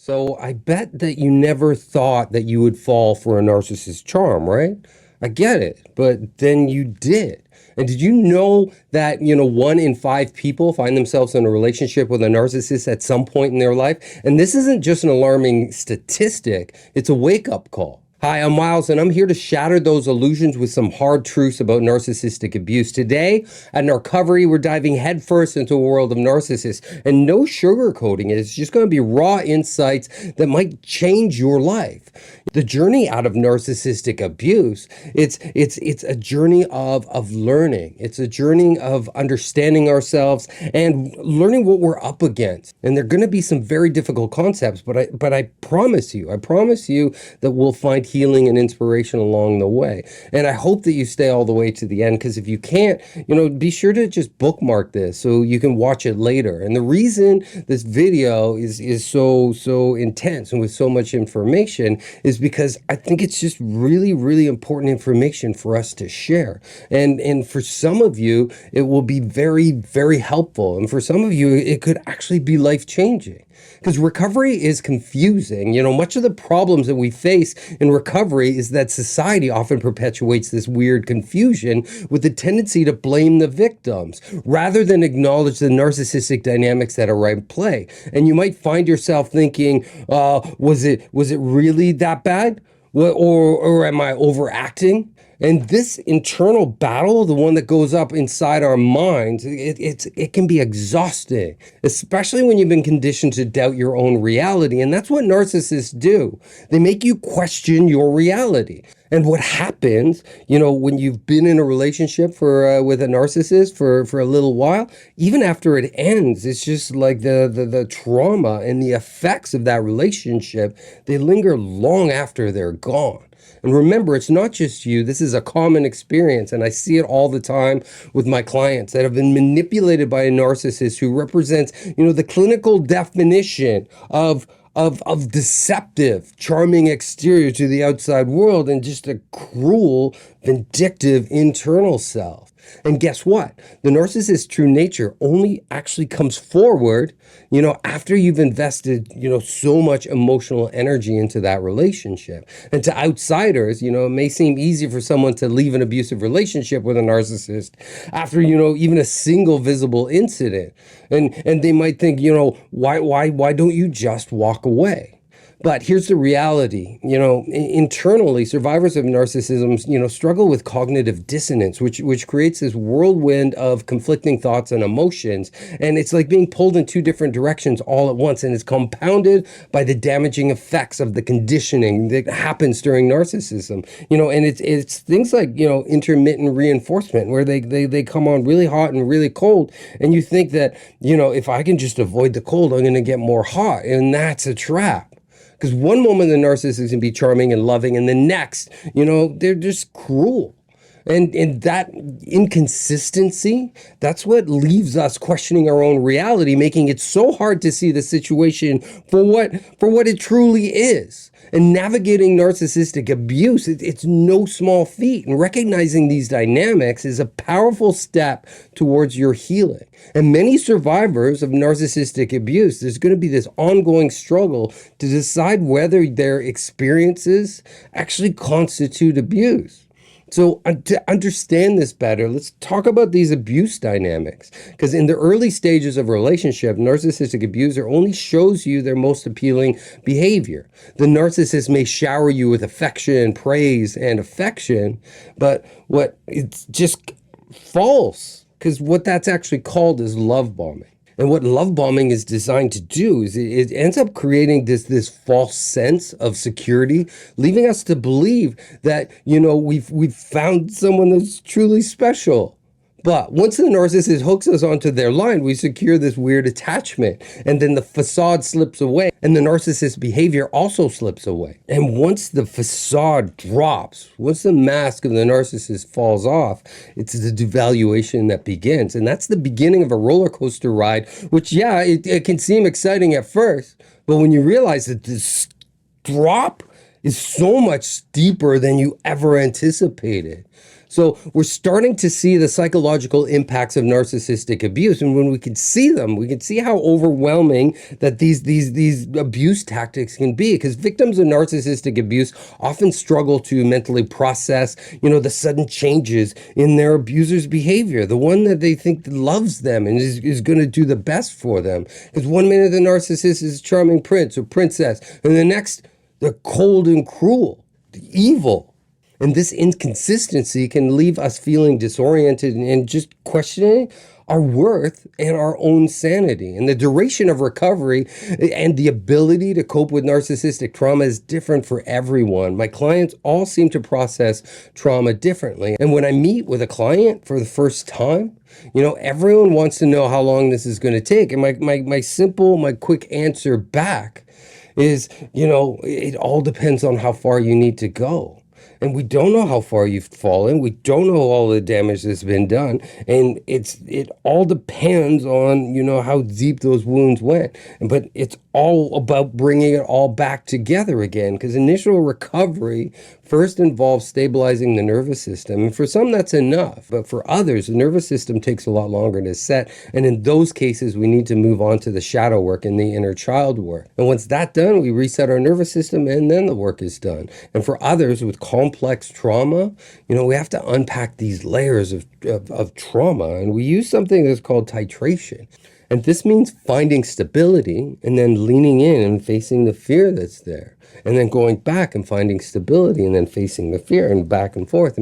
So I bet that you never thought that you would fall for a narcissist charm, right? I get it, but then you did. And did you know that, 1 in 5 people find themselves in a relationship with a narcissist at some point in their life? And this isn't just an alarming statistic, it's a wake-up call. Hi, I'm Miles, and I'm here to shatter those illusions with some hard truths about narcissistic abuse. Today, at Narcovery, we're diving headfirst into a world of narcissists, and no sugarcoating it. It's just going to be raw insights that might change your life. The journey out of narcissistic abuse, it's a journey of learning. It's a journey of understanding ourselves and learning what we're up against. And there are going to be some very difficult concepts, but I promise you that we'll find healing and inspiration along the way. And I hope that you stay all the way to the end, because if you can't, be sure to just bookmark this so you can watch it later. And the reason this video is so intense and with so much information is because I think it's just really, really important information for us to share. And for some of you, it will be very, very helpful. And for some of you, it could actually be life-changing. Because recovery is confusing. Much of the problems that we face in recovery is that society often perpetuates this weird confusion with the tendency to blame the victims rather than acknowledge the narcissistic dynamics that are at play. And you might find yourself thinking, was it really that bad? Or am I overacting? And this internal battle, the one that goes up inside our minds, it can be exhausting, especially when you've been conditioned to doubt your own reality. And that's what narcissists do. They make you question your reality. And what happens, when you've been in a relationship with a narcissist for a little while, even after it ends, it's just like the trauma and the effects of that relationship, they linger long after they're gone. And remember, it's not just you. This is a common experience, and I see it all the time with my clients that have been manipulated by a narcissist who represents, the clinical definition of deceptive, charming exterior to the outside world and just a cruel, vindictive internal self. And guess what? The narcissist's true nature only actually comes forward, after you've invested, so much emotional energy into that relationship. And to outsiders, it may seem easy for someone to leave an abusive relationship with a narcissist after, even a single visible incident. And they might think, why don't you just walk away? But here's the reality, internally, survivors of narcissism, struggle with cognitive dissonance, which creates this whirlwind of conflicting thoughts and emotions. And it's like being pulled in two different directions all at once. And it's compounded by the damaging effects of the conditioning that happens during narcissism. And it's things like, intermittent reinforcement, where they come on really hot and really cold. And you think that, if I can just avoid the cold, I'm going to get more hot. And that's a trap. Because one moment the narcissist can be charming and loving, and the next, they're just cruel. And that inconsistency, that's what leaves us questioning our own reality, making it so hard to see the situation for what it truly is. And navigating narcissistic abuse, it's no small feat. And recognizing these dynamics is a powerful step towards your healing. And many survivors of narcissistic abuse, there's going to be this ongoing struggle to decide whether their experiences actually constitute abuse. So to understand this better, let's talk about these abuse dynamics. Because in the early stages of a relationship, narcissistic abuser only shows you their most appealing behavior. The narcissist may shower you with affection, praise, and affection, but it's just false. Because what that's actually called is love bombing. And what love bombing is designed to do is it ends up creating this false sense of security, leaving us to believe that, we've found someone that's truly special. But once the narcissist hooks us onto their line, we secure this weird attachment, and then the facade slips away, and the narcissist's behavior also slips away. And once the facade drops, once the mask of the narcissist falls off, it's the devaluation that begins. And that's the beginning of a roller coaster ride, which, it can seem exciting at first, but when you realize that this drop is so much steeper than you ever anticipated. So we're starting to see the psychological impacts of narcissistic abuse. And when we can see them, we can see how overwhelming that these abuse tactics can be, because victims of narcissistic abuse often struggle to mentally process, the sudden changes in their abuser's behavior, the one that they think loves them and is going to do the best for them. Because one minute the narcissist is a charming prince or princess, and the next they're cold and cruel, evil. And this inconsistency can leave us feeling disoriented and just questioning our worth and our own sanity. And the duration of recovery and the ability to cope with narcissistic trauma is different for everyone. My clients all seem to process trauma differently. And when I meet with a client for the first time, everyone wants to know how long this is going to take. And my quick answer back is, it all depends on how far you need to go. And we don't know how far you've fallen. We don't know all the damage that's been done. And it all depends on, how deep those wounds went. But it's all about bringing it all back together again, because initial recovery first involves stabilizing the nervous system. And for some, that's enough. But for others, the nervous system takes a lot longer to set. And in those cases, we need to move on to the shadow work and the inner child work. And once that's done, we reset our nervous system, and then the work is done. And for others with complex trauma, we have to unpack these layers of trauma. And we use something that's called titration. And this means finding stability and then leaning in and facing the fear that's there. And then going back and finding stability and then facing the fear, and back and forth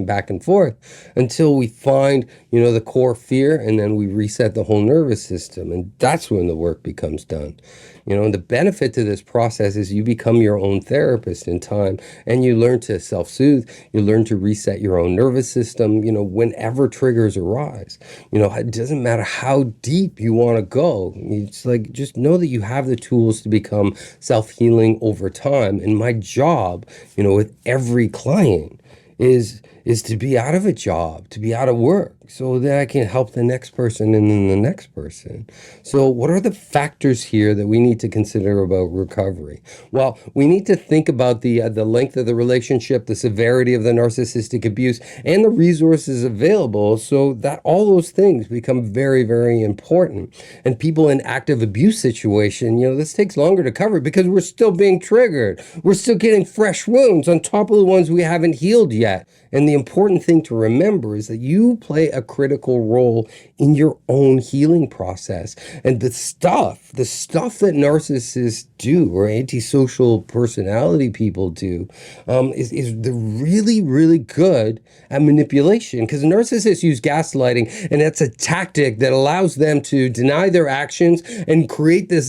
until we find, the core fear, and then we reset the whole nervous system. And that's when the work becomes done. And the benefit to this process is you become your own therapist in time, and you learn to self-soothe. You learn to reset your own nervous system, whenever triggers arise. It doesn't matter how deep you want to go. It's like, just know that you have the tools to become self-healing over time. And my job, with every client is to be out of a job, to be out of work, so that I can help the next person and then the next person. So what are the factors here that we need to consider about recovery? Well, we need to think about the length of the relationship, the severity of the narcissistic abuse, and the resources available, so that all those things become very, very important. And people in active abuse situation, this takes longer to cover because we're still being triggered. We're still getting fresh wounds on top of the ones we haven't healed yet. And the important thing to remember is that you play a critical role in your own healing process. And the stuff that narcissists do, or antisocial personality people do, is they're really, really good at manipulation. Because narcissists use gaslighting, and that's a tactic that allows them to deny their actions and create this,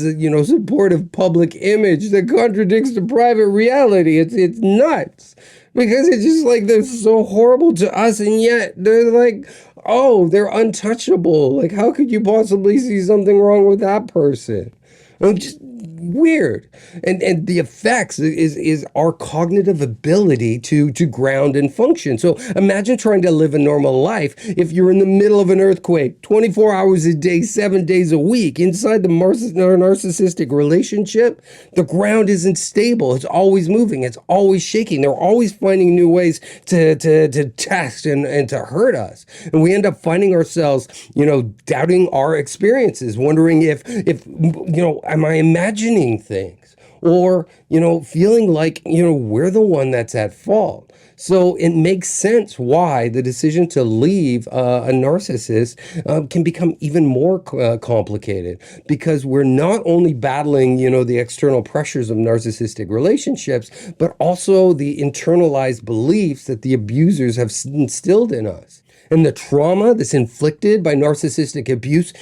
supportive public image that contradicts the private reality. It's nuts. Because it's just like, they're so horrible to us, and yet they're like, oh, they're untouchable. Like, how could you possibly see something wrong with that person? Just weird. And the effects is our cognitive ability to ground and function. So imagine trying to live a normal life if you're in the middle of an earthquake, 24 hours a day, 7 days a week. Inside the narcissistic relationship, the ground isn't stable. It's always moving. It's always shaking. They're always finding new ways to test and to hurt us. And we end up finding ourselves, doubting our experiences, wondering if am I imagining things, or feeling like we're the one that's at fault. So it makes sense why the decision to leave a narcissist can become even more complicated, because we're not only battling the external pressures of narcissistic relationships, but also the internalized beliefs that the abusers have instilled in us. And the trauma that's inflicted by narcissistic abuse,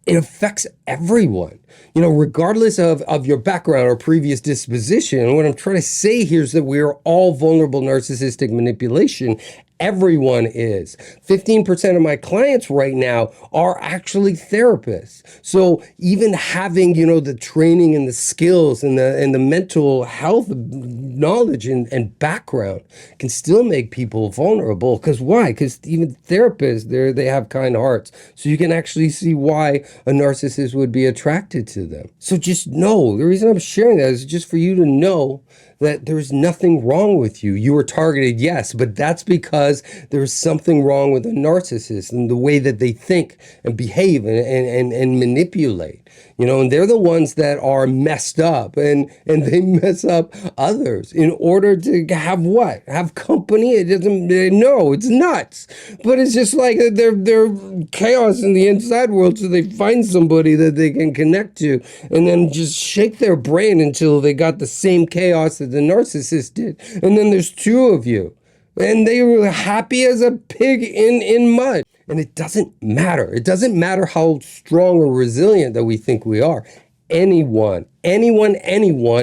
it affects everyone, regardless of your background or previous disposition. And what I'm trying to say here is that we are all vulnerable to narcissistic manipulation. Everyone is. 15% of my clients right now are actually therapists. So even having, the training and the skills and the mental health knowledge and background can still make people vulnerable. Because why? Because even therapists, they have kind hearts. So you can actually see why a narcissist would be attracted to them. So just know, the reason I'm sharing that is just for you to know that there's nothing wrong with you. You were targeted, yes, but that's because because there's something wrong with a narcissist and the way that they think and behave and manipulate. And they're the ones that are messed up, and they mess up others in order to have what? Have company? It doesn't, no, it's nuts. But it's just like they're chaos in the inside world, so they find somebody that they can connect to and then just shake their brain until they got the same chaos that the narcissist did. And then there's two of you. And they were happy as a pig in mud. And it doesn't matter. It doesn't matter how strong or resilient that we think we are. Anyone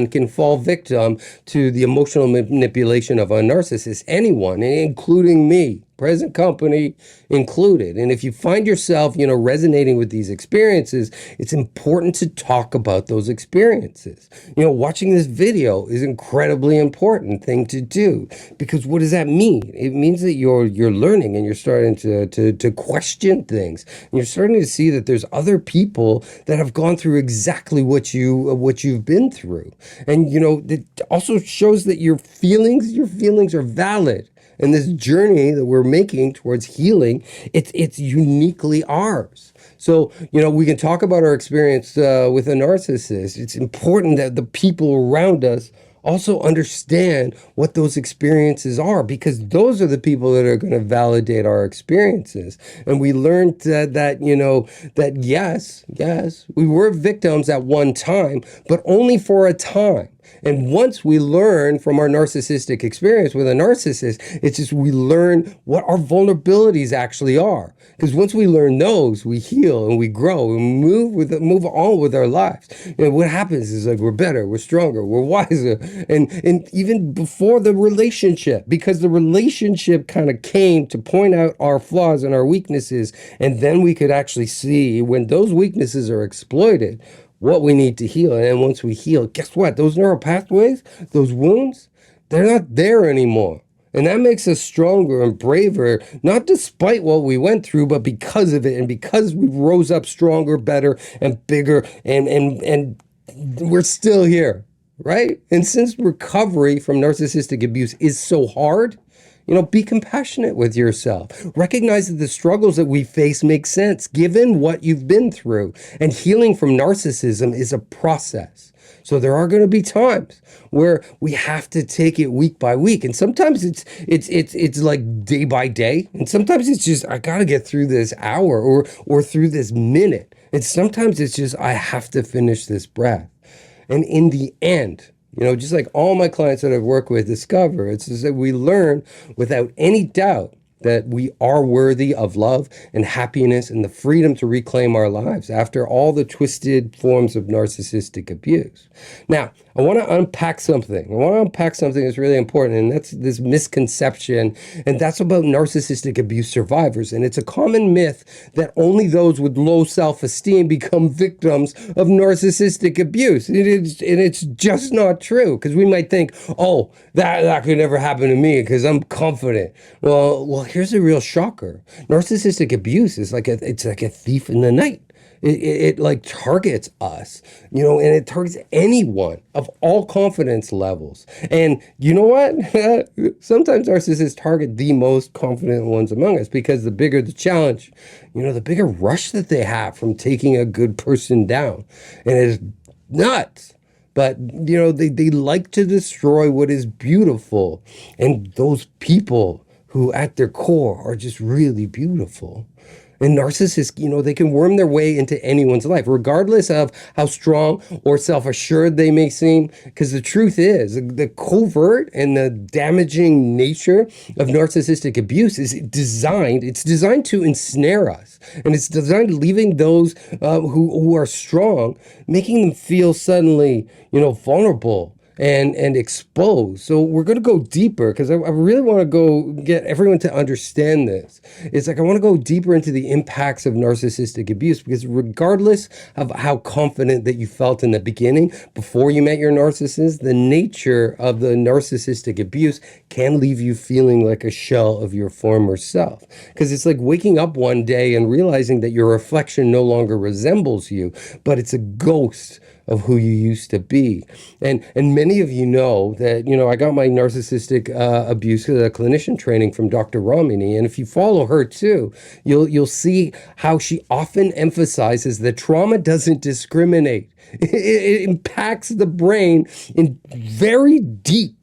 can fall victim to the emotional manipulation of a narcissist. Anyone, including me, present company included. And if you find yourself, resonating with these experiences, it's important to talk about those experiences. Watching this video is incredibly important thing to do, because what does that mean? It means that you're learning and you're starting to question things. And you're starting to see that there's other people that have gone through exactly what you've been through. And it also shows that your feelings are valid. And this journey that we're making towards healing, it's uniquely ours. So, we can talk about our experience with a narcissist. It's important that the people around us also understand what those experiences are, because those are the people that are going to validate our experiences. And we learned that yes, we were victims at one time, but only for a time. And once we learn from our narcissistic experience with a narcissist, it's just we learn what our vulnerabilities actually are. Because once we learn those, we heal and we grow and move on with our lives. What happens is, like, we're better, we're stronger, we're wiser. And even before the relationship, because the relationship kind of came to point out our flaws and our weaknesses, and then we could actually see when those weaknesses are exploited, what we need to heal. And once we heal, guess what? Those neural pathways, those wounds, they're not there anymore. And that makes us stronger and braver, not despite what we went through, but because of it, and because we rose up stronger, better, and bigger, and we're still here, right? And since recovery from narcissistic abuse is so hard, be compassionate with yourself. Recognize that the struggles that we face make sense given what you've been through. And healing from narcissism is a process. So there are going to be times where we have to take it week by week. And sometimes it's like day by day. And sometimes it's just, I got to get through this hour or through this minute. And sometimes it's just, I have to finish this breath. And in the end, just like all my clients that I've worked with discover, it's just that we learn without any doubt that we are worthy of love and happiness and the freedom to reclaim our lives after all the twisted forms of narcissistic abuse. Now, I want to unpack something. That's really important, and that's this misconception, and that's about narcissistic abuse survivors. And it's a common myth that only those with low self-esteem become victims of narcissistic abuse. And it's just not true, because we might think, oh, that could never happen to me because I'm confident. Well, here's a real shocker. Narcissistic abuse is like a thief in the night. It like targets us, and it targets anyone of all confidence levels. And you know what? Sometimes narcissists target the most confident ones among us, because the bigger the challenge, the bigger rush that they have from taking a good person down. And it's nuts. But, they like to destroy what is beautiful. And those people who at their core are just really beautiful. And narcissists, they can worm their way into anyone's life, regardless of how strong or self-assured they may seem. Because the truth is, the covert and the damaging nature of narcissistic abuse is designed to ensnare us. And it's designed leaving those who are strong, making them feel suddenly, vulnerable and exposed. So we're going to go deeper, because I really want to go get everyone to understand this. It's like I want to go deeper into the impacts of narcissistic abuse, because regardless of how confident that you felt in the beginning before you met your narcissist, the nature of the narcissistic abuse can leave you feeling like a shell of your former self. Because it's like waking up one day and realizing that your reflection no longer resembles you, but it's a ghost of who you used to be. And many of you know that, I got my narcissistic abuse clinician training from Dr. Ramini. And if you follow her too, you'll see how she often emphasizes that trauma doesn't discriminate. It impacts the brain in very deep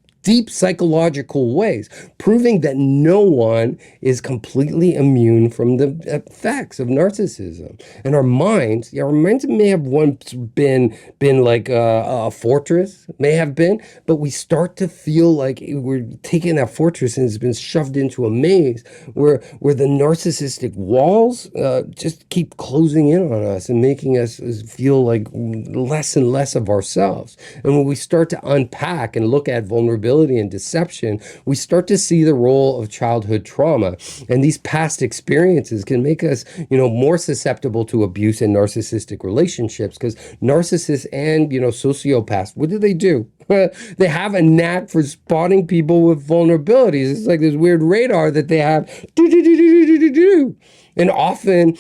psychological ways, proving that no one is completely immune from the effects of narcissism. And our minds may have once been like a fortress, may have been, but we start to feel like we're taking that fortress and it's been shoved into a maze where the narcissistic walls just keep closing in on us and making us feel like less and less of ourselves. And when we start to unpack and look at vulnerability and deception, we start to see the role of childhood trauma. And these past experiences can make us, more susceptible to abuse in narcissistic relationships, because narcissists and, sociopaths, what do? They have a knack for spotting people with vulnerabilities. It's like this weird radar that they have. And often,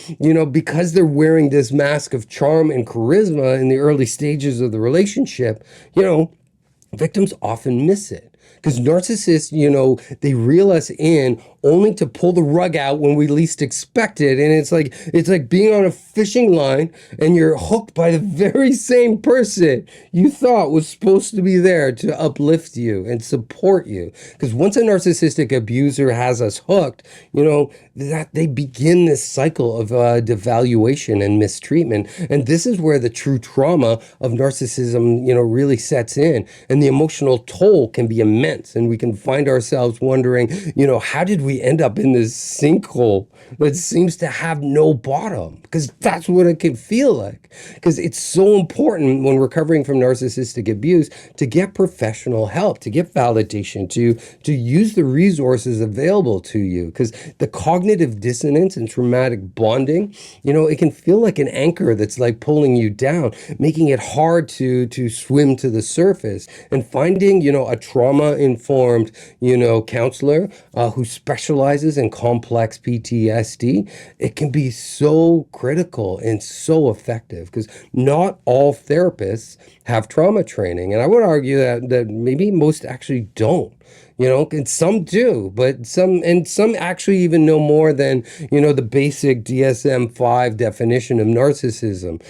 because they're wearing this mask of charm and charisma in the early stages of the relationship, victims often miss it. Because narcissists, they reel us in only to pull the rug out when we least expect it. And it's like being on a fishing line and you're hooked by the very same person you thought was supposed to be there to uplift you and support you. Because once a narcissistic abuser has us hooked, that they begin this cycle of devaluation and mistreatment. And this is where the true trauma of narcissism, really sets in. And the emotional toll can be immense. And we can find ourselves wondering, how did we end up in this sinkhole that seems to have no bottom? Because that's what it can feel like. Because it's so important when recovering from narcissistic abuse to get professional help, to get validation, to use the resources available to you. Because the cognitive dissonance and traumatic bonding, it can feel like an anchor that's like pulling you down, making it hard to swim to the surface. And finding, a trauma-informed, counselor who specializes in complex PTSD, it can be so critical and so effective, because not all therapists have trauma training. And I would argue that maybe most actually don't. And some do, but some actually even know more than, the basic DSM-5 definition of narcissism.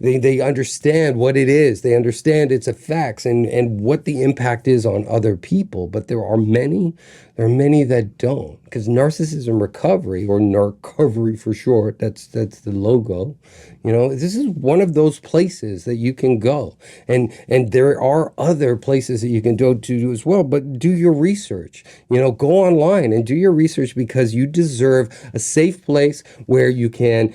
They understand what it is. They understand its effects and what the impact is on other people. But there are many that don't, because narcissism recovery, or Narcovery for short, that's the logo. This is one of those places that you can go, and there are other places that you can go to as well. But do your research. Go online and do your research, because you deserve a safe place where you can,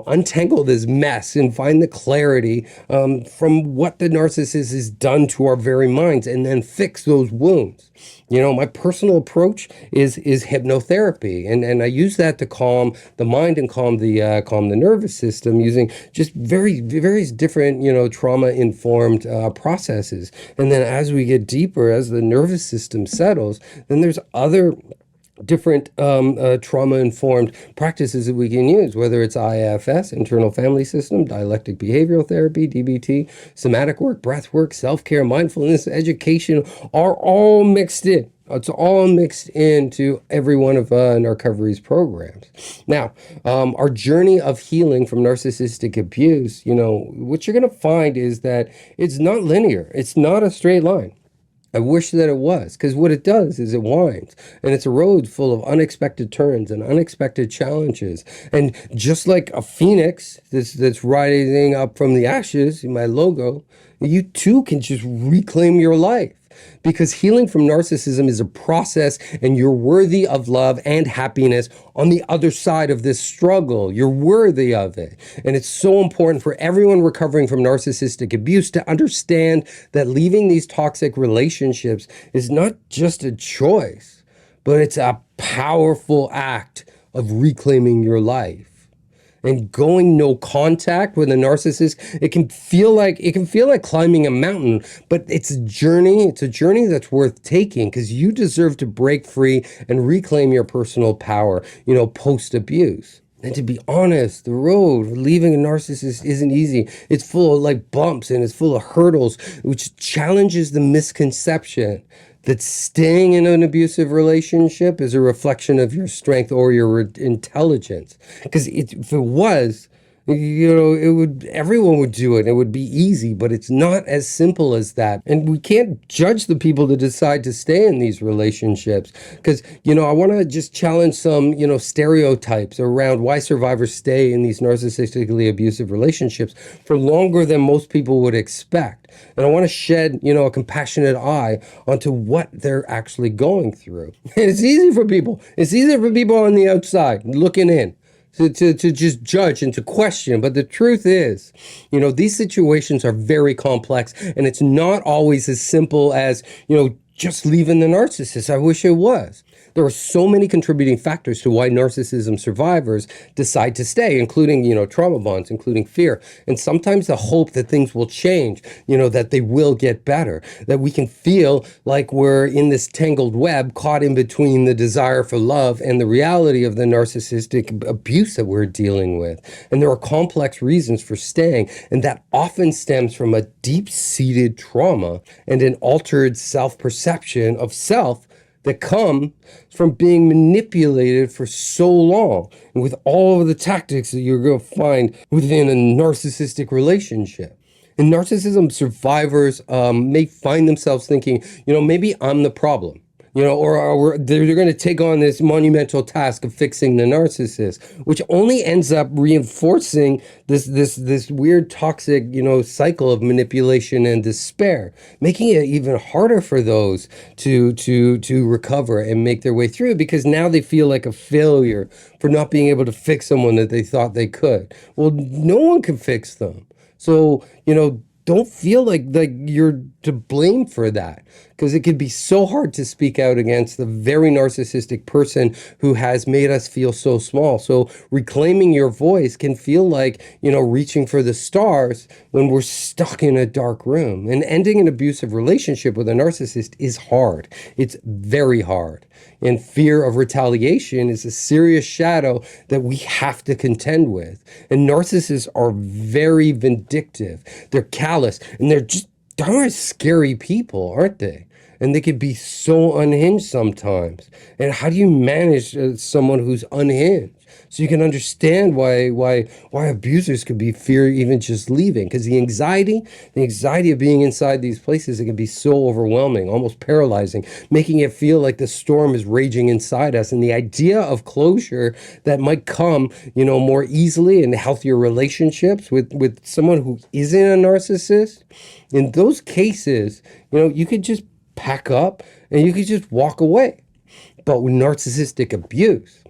untangle this mess and find the clarity from what the narcissist has done to our very minds, and then fix those wounds. My personal approach is hypnotherapy, and I use that to calm the mind and calm the nervous system, using just various different trauma-informed processes. And then as we get deeper, as the nervous system settles, then there's other different trauma-informed practices that we can use, whether it's IFS, internal family system, dialectic behavioral therapy, DBT, somatic work, breath work, self-care, mindfulness, education, are all mixed in. It's all mixed into every one of Narcovery's programs. Now, our journey of healing from narcissistic abuse, what you're going to find is that it's not linear. It's not a straight line. I wish that it was, because what it does is it winds, and it's a road full of unexpected turns and unexpected challenges. And just like a phoenix that's rising up from the ashes, my logo, you too can just reclaim your life. Because healing from narcissism is a process, and you're worthy of love and happiness on the other side of this struggle. You're worthy of it. And it's so important for everyone recovering from narcissistic abuse to understand that leaving these toxic relationships is not just a choice, but it's a powerful act of reclaiming your life. And going no contact with a narcissist, it can feel like climbing a mountain, but it's a journey. It's a journey that's worth taking, because you deserve to break free and reclaim your personal power, post abuse. And to be honest, the road leaving a narcissist isn't easy. It's full of like bumps and it's full of hurdles, which challenges the misconception that staying in an abusive relationship is a reflection of your strength or your intelligence. Because if it was, it would, everyone would do it. It would be easy, but it's not as simple as that. And we can't judge the people that decide to stay in these relationships. Because, I want to just challenge some, stereotypes around why survivors stay in these narcissistically abusive relationships for longer than most people would expect. And I want to shed, a compassionate eye onto what they're actually going through. And it's easy for people. It's easier for people on the outside looking in to just judge and to question. But the truth is, these situations are very complex, and it's not always as simple as, just leaving the narcissist. I wish it was. There are so many contributing factors to why narcissism survivors decide to stay, including, trauma bonds, including fear, and sometimes the hope that things will change, that they will get better, that we can feel like we're in this tangled web caught in between the desire for love and the reality of the narcissistic abuse that we're dealing with. And there are complex reasons for staying, and that often stems from a deep-seated trauma and an altered self-perception of self that come from being manipulated for so long, and with all of the tactics that you're going to find within a narcissistic relationship. And narcissism survivors may find themselves thinking, maybe I'm the problem. Or they're going to take on this monumental task of fixing the narcissist, which only ends up reinforcing this weird toxic, cycle of manipulation and despair, making it even harder for those to recover and make their way through, because now they feel like a failure for not being able to fix someone that they thought they could. Well, no one can fix them. So, don't feel like you're to blame for that, because it can be so hard to speak out against the very narcissistic person who has made us feel so small. So reclaiming your voice can feel like, reaching for the stars when we're stuck in a dark room. And ending an abusive relationship with a narcissist is hard. It's very hard. And fear of retaliation is a serious shadow that we have to contend with. And narcissists are very vindictive. They're callous, and they're just darn scary people, aren't they? And they can be so unhinged sometimes. And how do you manage someone who's unhinged? So you can understand why abusers could be fear even just leaving, because the anxiety of being inside these places, it can be so overwhelming, almost paralyzing, making it feel like the storm is raging inside us. And the idea of closure that might come, more easily in healthier relationships with someone who isn't a narcissist, in those cases, you could just pack up and you could just walk away. But with narcissistic abuse,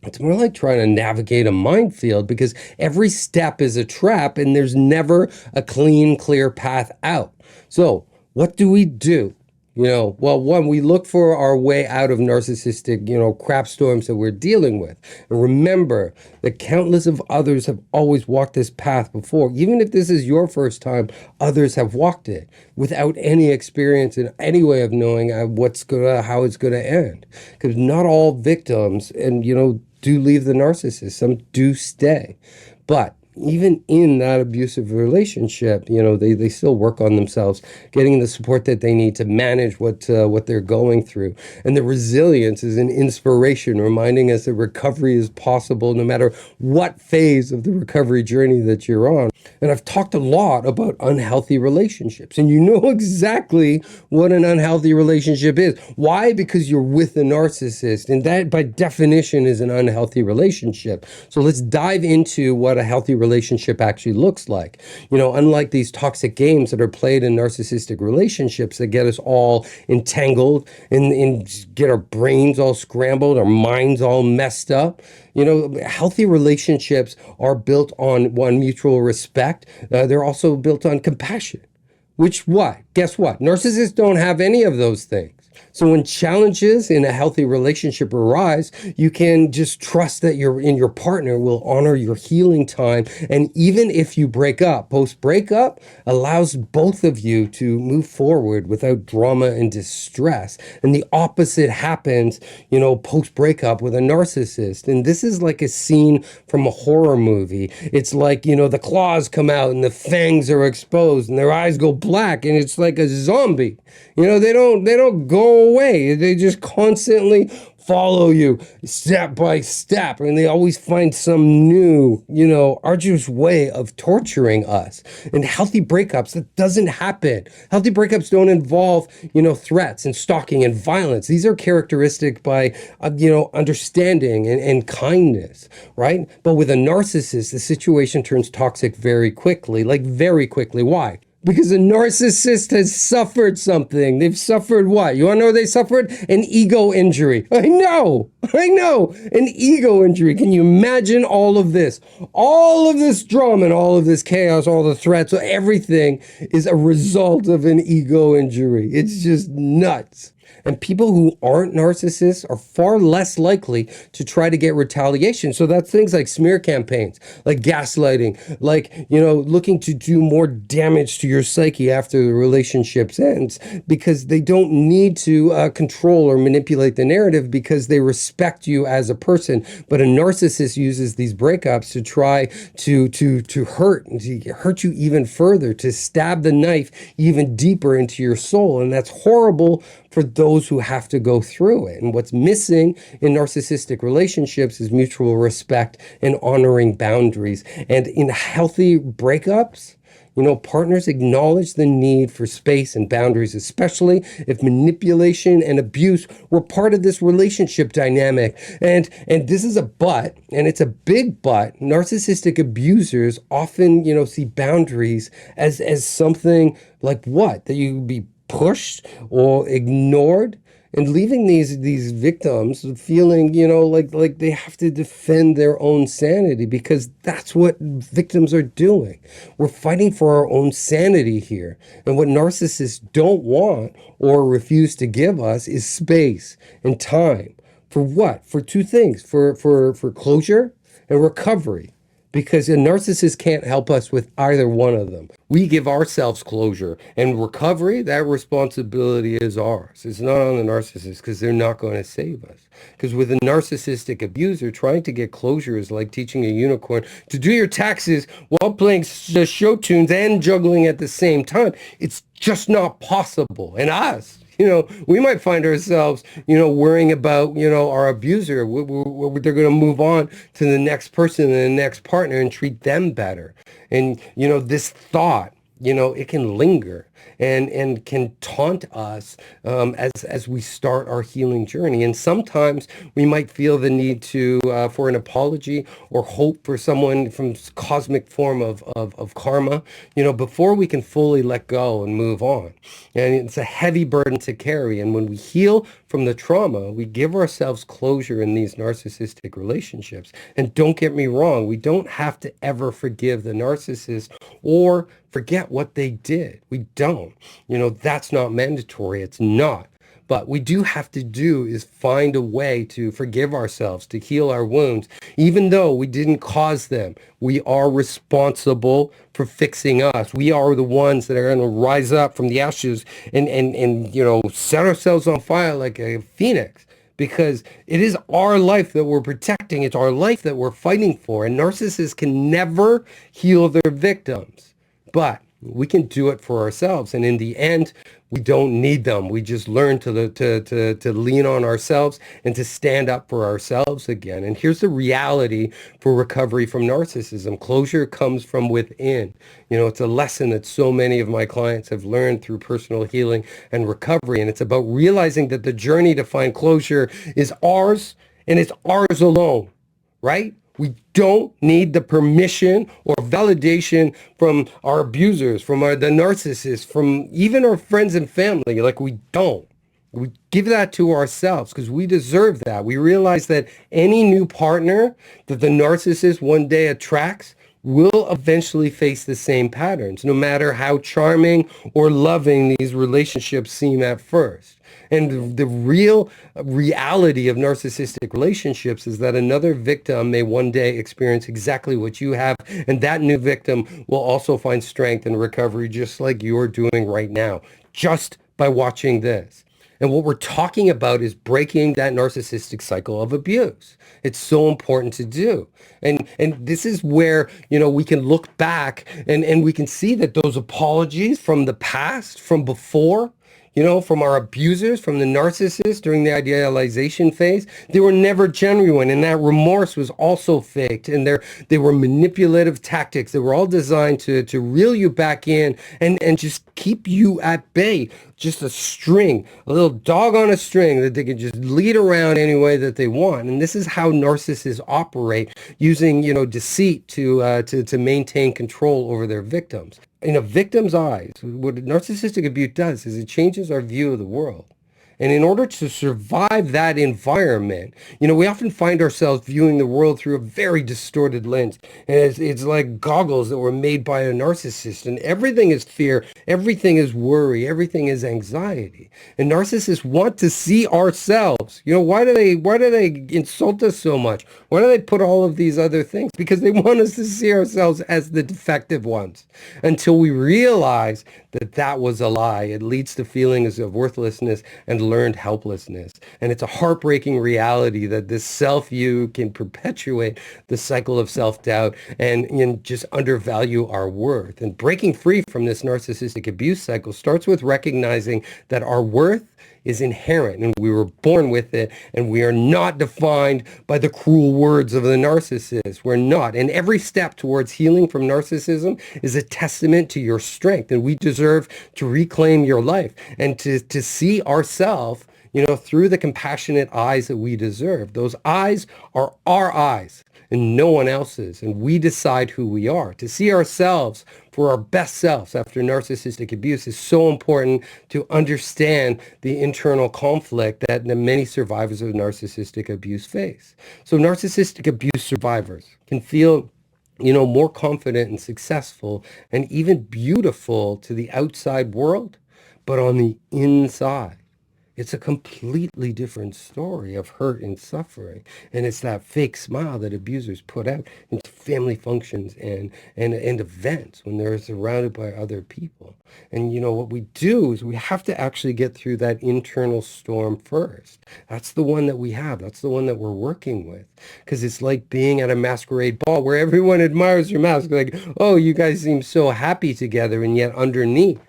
it's more like trying to navigate a minefield, because every step is a trap and there's never a clean, clear path out. So what do we do? Well, one, we look for our way out of narcissistic, crap storms that we're dealing with. And remember that countless of others have always walked this path before. Even if this is your first time, others have walked it without any experience in any way of knowing how it's going to end. Because not all victims, and, do leave the narcissist. Some do stay. But even in that abusive relationship, they still work on themselves, getting the support that they need to manage what they're going through. And the resilience is an inspiration, reminding us that recovery is possible no matter what phase of the recovery journey that you're on. And I've talked a lot about unhealthy relationships, and you know exactly what an unhealthy relationship is. Why? Because you're with a narcissist, and that by definition is an unhealthy relationship. So let's dive into what a healthy relationship actually looks like. Unlike these toxic games that are played in narcissistic relationships that get us all entangled and get our brains all scrambled, our minds all messed up, healthy relationships are built on, one, mutual respect. They're also built on compassion. Guess what? Narcissists don't have any of those things. So when challenges in a healthy relationship arise, you can just trust that your partner will honor your healing time. And even if you break up, post-breakup allows both of you to move forward without drama and distress. And the opposite happens, post-breakup with a narcissist. And this is like a scene from a horror movie. It's like, the claws come out and the fangs are exposed and their eyes go black and it's like a zombie. They don't go away. They just constantly follow you step by step, and they always find some new, arduous way of torturing us. And healthy breakups, that doesn't happen. Healthy breakups don't involve, threats and stalking and violence. These are characteristic by, understanding and kindness, right? But with a narcissist, the situation turns toxic very quickly, like very quickly. Why? Because a narcissist has suffered something. They've suffered what? You want to know what they suffered? An ego injury. I know. An ego injury. Can you imagine all of this? All of this drama and all of this chaos, all the threats, everything is a result of an ego injury. It's just nuts. And people who aren't narcissists are far less likely to try to get retaliation. So that's things like smear campaigns, like gaslighting, like, looking to do more damage to your psyche after the relationship ends, because they don't need to control or manipulate the narrative because they respect you as a person. But a narcissist uses these breakups to try to hurt you even further, to stab the knife even deeper into your soul. And that's horrible for those who have to go through it. And what's missing in narcissistic relationships is mutual respect and honoring boundaries. And in healthy breakups, partners acknowledge the need for space and boundaries, especially if manipulation and abuse were part of this relationship dynamic. And this is a but, and it's a big but. Narcissistic abusers often, see boundaries as something like what? That you be pushed or ignored, and leaving these victims feeling, like they have to defend their own sanity, because that's what victims are doing. We're fighting for our own sanity here. And what narcissists don't want or refuse to give us is space and time. For what? For two things, for closure and recovery. Because a narcissist can't help us with either one of them. We give ourselves closure, and recovery, that responsibility is ours. It's not on the narcissist, because they're not going to save us. Because with a narcissistic abuser, trying to get closure is like teaching a unicorn to do your taxes while playing show tunes and juggling at the same time. It's just not possible. And us, we might find ourselves, worrying about, our abuser. They're going to move on to the next person and the next partner and treat them better. And, this thought, it can linger and can taunt us as we start our healing journey. And sometimes we might feel the need to for an apology or hope for someone from cosmic form of karma, before we can fully let go and move on. And it's a heavy burden to carry. And when we heal from the trauma, we give ourselves closure in these narcissistic relationships. And don't get me wrong, we don't have to ever forgive the narcissist or forget what they did. We don't. That's not mandatory. It's not. But we do have to do is find a way to forgive ourselves, to heal our wounds, even though we didn't cause them. We are responsible for fixing us. We are the ones that are going to rise up from the ashes and set ourselves on fire like a phoenix. Because it is our life that we're protecting. It's our life that we're fighting for. And narcissists can never heal their victims. But we can do it for ourselves. And in the end, we don't need them. We just learn to lean on ourselves and to stand up for ourselves again. And here's the reality for recovery from narcissism. Closure comes from within. It's a lesson that so many of my clients have learned through personal healing and recovery. And it's about realizing that the journey to find closure is ours, and it's ours alone, right? We don't need the permission or validation from our abusers, from the narcissists, from even our friends and family. Like, we don't. We give that to ourselves because we deserve that. We realize that any new partner that the narcissist one day attracts will eventually face the same patterns, no matter how charming or loving these relationships seem at first. And the real reality of narcissistic relationships is that another victim may one day experience exactly what you have, and that new victim will also find strength and recovery just like you're doing right now, just by watching this. And what we're talking about is breaking that narcissistic cycle of abuse. It's so important to do. And this is where, we can look back and we can see that those apologies from the past, from before, from our abusers, from the narcissists during the idealization phase, they were never genuine. And that remorse was also faked. And they were manipulative tactics. They were all designed to reel you back in and just keep you at bay. Just a string, a little dog on a string that they can just lead around any way that they want. And this is how narcissists operate, using, deceit to maintain control over their victims. In a victim's eyes, what narcissistic abuse does is it changes our view of the world. And in order to survive that environment, we often find ourselves viewing the world through a very distorted lens. And it's like goggles that were made by a narcissist. And everything is fear, everything is worry, everything is anxiety. And narcissists want to see ourselves. Why do they insult us so much? Why do they put all of these other things? Because they want us to see ourselves as the defective ones. Until we realize that was a lie. It leads to feelings of worthlessness and learned helplessness. And it's a heartbreaking reality that this self-view can perpetuate the cycle of self-doubt and just undervalue our worth. And breaking free from this narcissistic abuse cycle starts with recognizing that our worth is inherent and we were born with it, and we are not defined by the cruel words of the narcissist. We're not. And every step towards healing from narcissism is a testament to your strength, and we deserve to reclaim your life and to see ourselves, through the compassionate eyes that we deserve. Those eyes are our eyes and no one else's, and we decide who we are. To see ourselves for our best selves after narcissistic abuse is so important to understand the internal conflict that many survivors of narcissistic abuse face. So narcissistic abuse survivors can feel more confident and successful and even beautiful to the outside world, but on the inside, it's a completely different story of hurt and suffering. And it's that fake smile that abusers put out into family functions and events when they're surrounded by other people. And what we do is we have to actually get through that internal storm first. That's the one that we have. That's the one that we're working with. Because it's like being at a masquerade ball where everyone admires your mask. Like, oh, you guys seem so happy together. And yet underneath,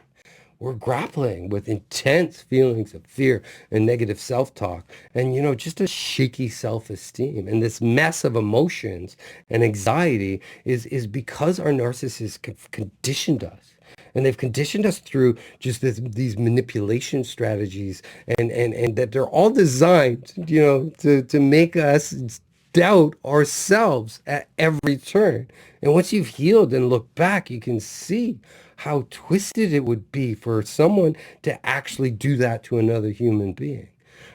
we're grappling with intense feelings of fear and negative self-talk and, just a shaky self-esteem. And this mess of emotions and anxiety is because our narcissists have conditioned us. And they've conditioned us through just these manipulation strategies and that they're all designed, to make us doubt ourselves at every turn. And once you've healed and look back, you can see how twisted it would be for someone to actually do that to another human being.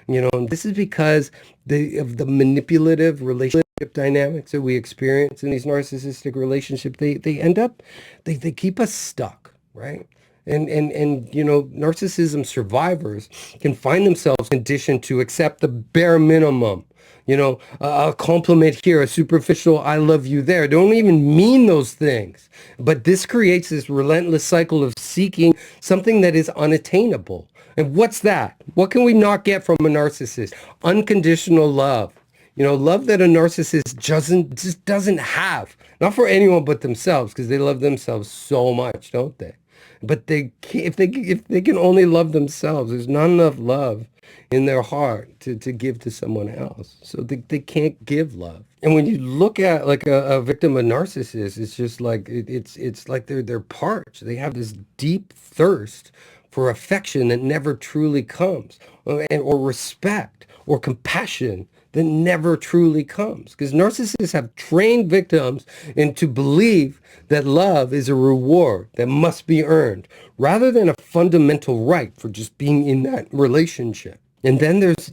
And this is because of the manipulative relationship dynamics that we experience in these narcissistic relationships. They keep us stuck, right? And narcissism survivors can find themselves conditioned to accept the bare minimum. A compliment here, a superficial I love you there. Don't even mean those things. But this creates this relentless cycle of seeking something that is unattainable. And what's that? What can we not get from a narcissist? Unconditional love. Love that a narcissist just doesn't have. Not for anyone but themselves, because they love themselves so much, don't they? But if they can only love themselves, there's not enough love in their heart to give to someone else. So they can't give love. And when you look at like a victim of narcissist, it's just like it's like they're parched. They have this deep thirst for affection that never truly comes, or respect or compassion that never truly comes. Because narcissists have trained victims into believe that love is a reward that must be earned, rather than a fundamental right for just being in that relationship. And then there's,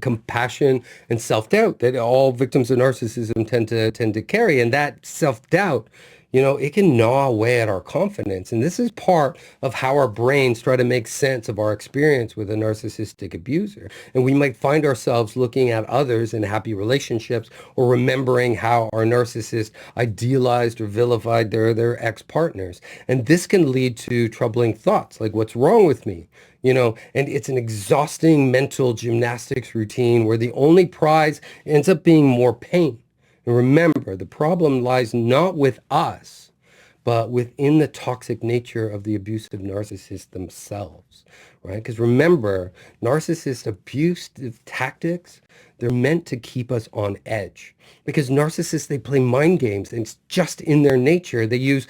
compassion and self-doubt that all victims of narcissism tend to carry. And that self-doubt, it can gnaw away at our confidence. And this is part of how our brains try to make sense of our experience with a narcissistic abuser. And we might find ourselves looking at others in happy relationships or remembering how our narcissist idealized or vilified their ex-partners. And this can lead to troubling thoughts like, what's wrong with me? And it's an exhausting mental gymnastics routine where the only prize ends up being more pain. And remember, the problem lies not with us, but within the toxic nature of the abusive narcissists themselves, right? Because remember, narcissist abusive tactics, they're meant to keep us on edge. Because narcissists, they play mind games, and it's just in their nature. They use,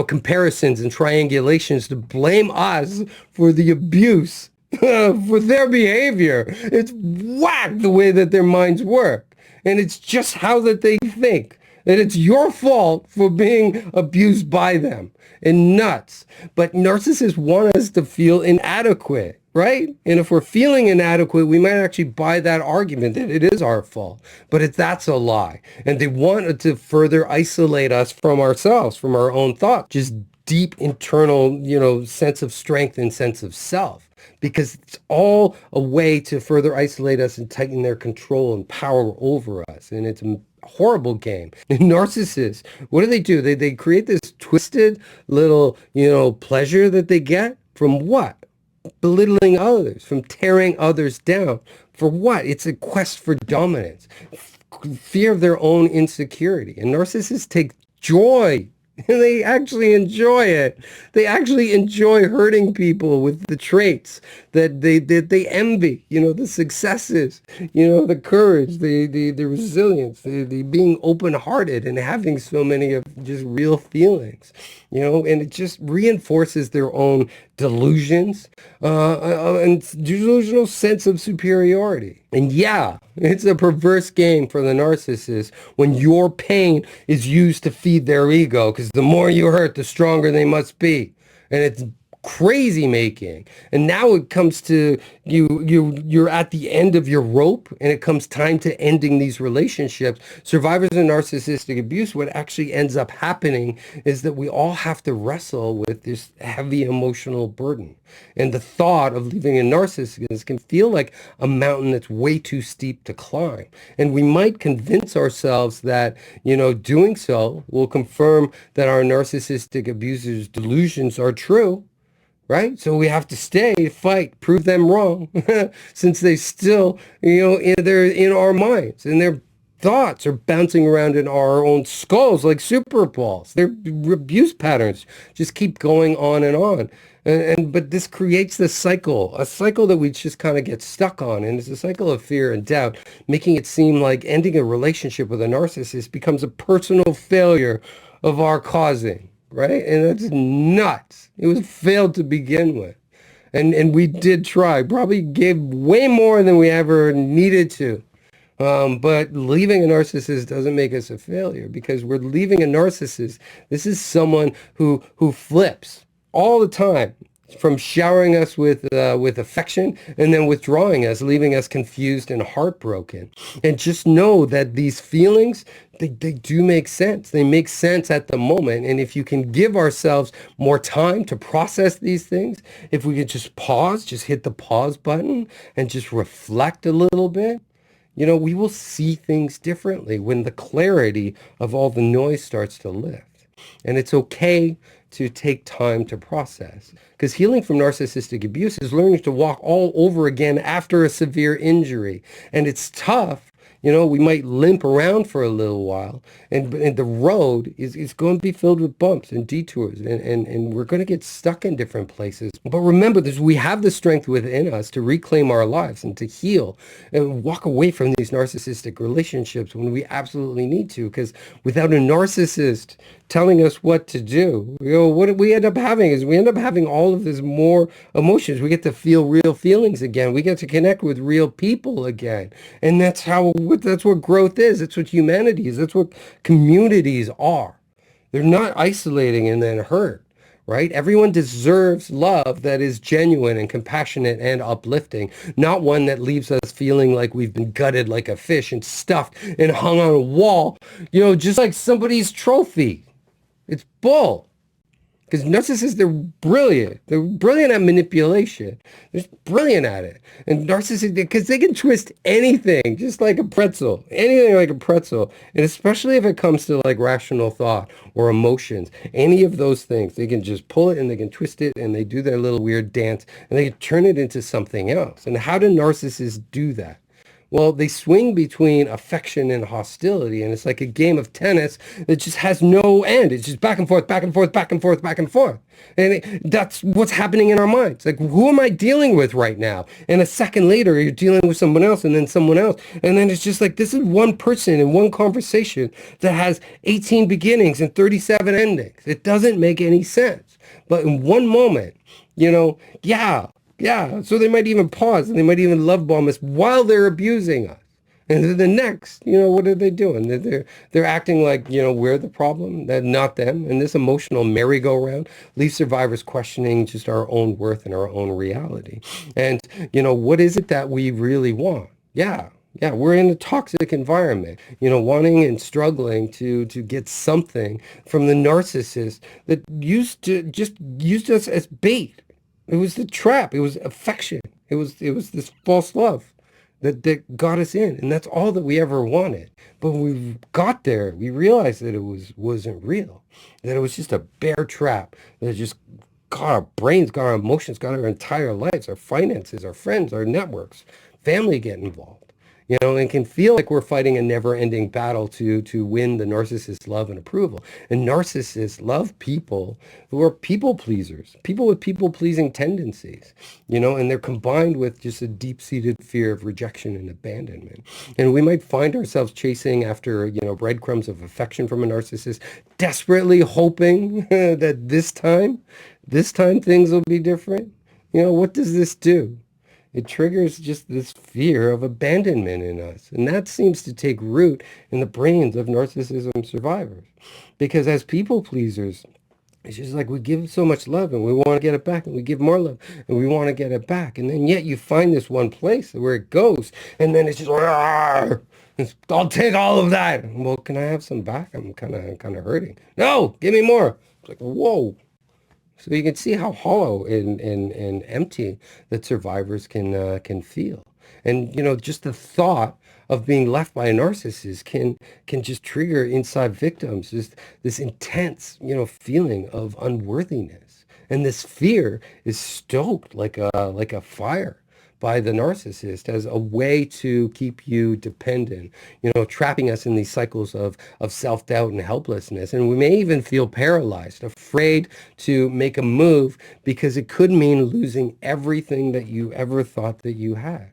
comparisons and triangulations to blame us for the abuse, for their behavior. It's whack the way that their minds work. And it's just how that they think. That it's your fault for being abused by them. And nuts. But narcissists want us to feel inadequate, right? And if we're feeling inadequate, we might actually buy that argument that it is our fault. But that's a lie. And they want to further isolate us from ourselves, from our own thoughts. Just deep internal, sense of strength and sense of self. Because it's all a way to further isolate us and tighten their control and power over us. And it's a horrible game. And narcissists, what do? They create this twisted little, pleasure that they get from what? Belittling others, from tearing others down. For what? It's a quest for dominance, fear of their own insecurity. And narcissists take joy. And they actually enjoy it. They actually enjoy hurting people with the traits that they envy, the successes, the courage, the resilience, the being open-hearted and having so many of just real feelings, and it just reinforces their own delusions and delusional sense of superiority. And yeah, it's a perverse game for the narcissist when your pain is used to feed their ego, because the more you hurt, the stronger they must be. And it's crazy making. And now it comes to you're at the end of your rope, and it comes time to ending these relationships. Survivors of narcissistic abuse, what actually ends up happening is that we all have to wrestle with this heavy emotional burden. And the thought of leaving a narcissist can feel like a mountain that's way too steep to climb. And we might convince ourselves that, doing so will confirm that our narcissistic abuser's delusions are true. Right? So we have to stay, fight, prove them wrong, since they still, they're in our minds, and their thoughts are bouncing around in our own skulls like super balls. Their abuse patterns just keep going on and on. But this creates this cycle, a cycle that we just kind of get stuck on. And it's a cycle of fear and doubt, making it seem like ending a relationship with a narcissist becomes a personal failure of our causing. Right? And that's nuts. It was failed to begin with. And we did try, probably gave way more than we ever needed to. But leaving a narcissist doesn't make us a failure, because we're leaving a narcissist. This is someone who flips all the time, from showering us with affection and then withdrawing us, leaving us confused and heartbroken. And just know that these feelings, they do make sense. They make sense at the moment. And if you can give ourselves more time to process these things, if we could just pause, just hit the pause button and just reflect a little bit, we will see things differently when the clarity of all the noise starts to lift. And it's okay to take time to process, because healing from narcissistic abuse is learning to walk all over again after a severe injury. And it's tough. We might limp around for a little while, and the road is going to be filled with bumps and detours, and we're going to get stuck in different places. But remember this, we have the strength within us to reclaim our lives and to heal and walk away from these narcissistic relationships when we absolutely need to, because without a narcissist telling us what to do, what we end up having is we end up having all of this more emotions. We get to feel real feelings again. We get to connect with real people again. And that's what growth is. That's what humanity is. That's what communities are. They're not isolating and then hurt, right? Everyone deserves love that is genuine and compassionate and uplifting, not one that leaves us feeling like we've been gutted like a fish and stuffed and hung on a wall, just like somebody's trophy. It's bull. Because narcissists, they're brilliant. They're brilliant at manipulation. They're just brilliant at it. And narcissists, because they can twist anything, just like a pretzel, anything like a pretzel. And especially if it comes to like rational thought or emotions, any of those things, they can just pull it and they can twist it and they do their little weird dance and they can turn it into something else. And how do narcissists do that? Well, they swing between affection and hostility, and it's like a game of tennis that just has no end. It's just back and forth, back and forth, back and forth, back and forth. And that's what's happening in our minds. Like, who am I dealing with right now? And a second later, you're dealing with someone else and then someone else. And then it's just like, this is one person in one conversation that has 18 beginnings and 37 endings. It doesn't make any sense. But in one moment, yeah, so they might even pause and they might even love bomb us while they're abusing us. And then the next, what are they doing? They're acting like, we're the problem, that not them. And this emotional merry-go-round leaves survivors questioning just our own worth and our own reality. And, what is it that we really want? Yeah, we're in a toxic environment, wanting and struggling to get something from the narcissist that used us as bait. It was the trap. It was affection. It was this false love that got us in, and that's all that we ever wanted. But when we got there, we realized that it wasn't real. That it was just a bare trap that just got our brains, got our emotions, got our entire lives, our finances, our friends, our networks, family get involved. And can feel like we're fighting a never-ending battle to win the narcissist's love and approval. And narcissists love people who are people pleasers, people with people-pleasing tendencies, and they're combined with just a deep-seated fear of rejection and abandonment. And we might find ourselves chasing after, breadcrumbs of affection from a narcissist, desperately hoping that this time things will be different. What does this do? It triggers just this fear of abandonment in us. And that seems to take root in the brains of narcissism survivors. Because as people pleasers, it's just like we give so much love and we want to get it back, and we give more love and we want to get it back. And then yet you find this one place where it goes, and then it's just, I'll take all of that. Well, can I have some back? I'm kind of hurting. No, give me more. It's like, whoa. So you can see how hollow and empty that survivors can feel. And, just the thought of being left by a narcissist can just trigger inside victims just this intense, feeling of unworthiness. And this fear is stoked like a fire by the narcissist as a way to keep you dependent, trapping us in these cycles of self-doubt and helplessness. And we may even feel paralyzed, afraid to make a move because it could mean losing everything that you ever thought that you had.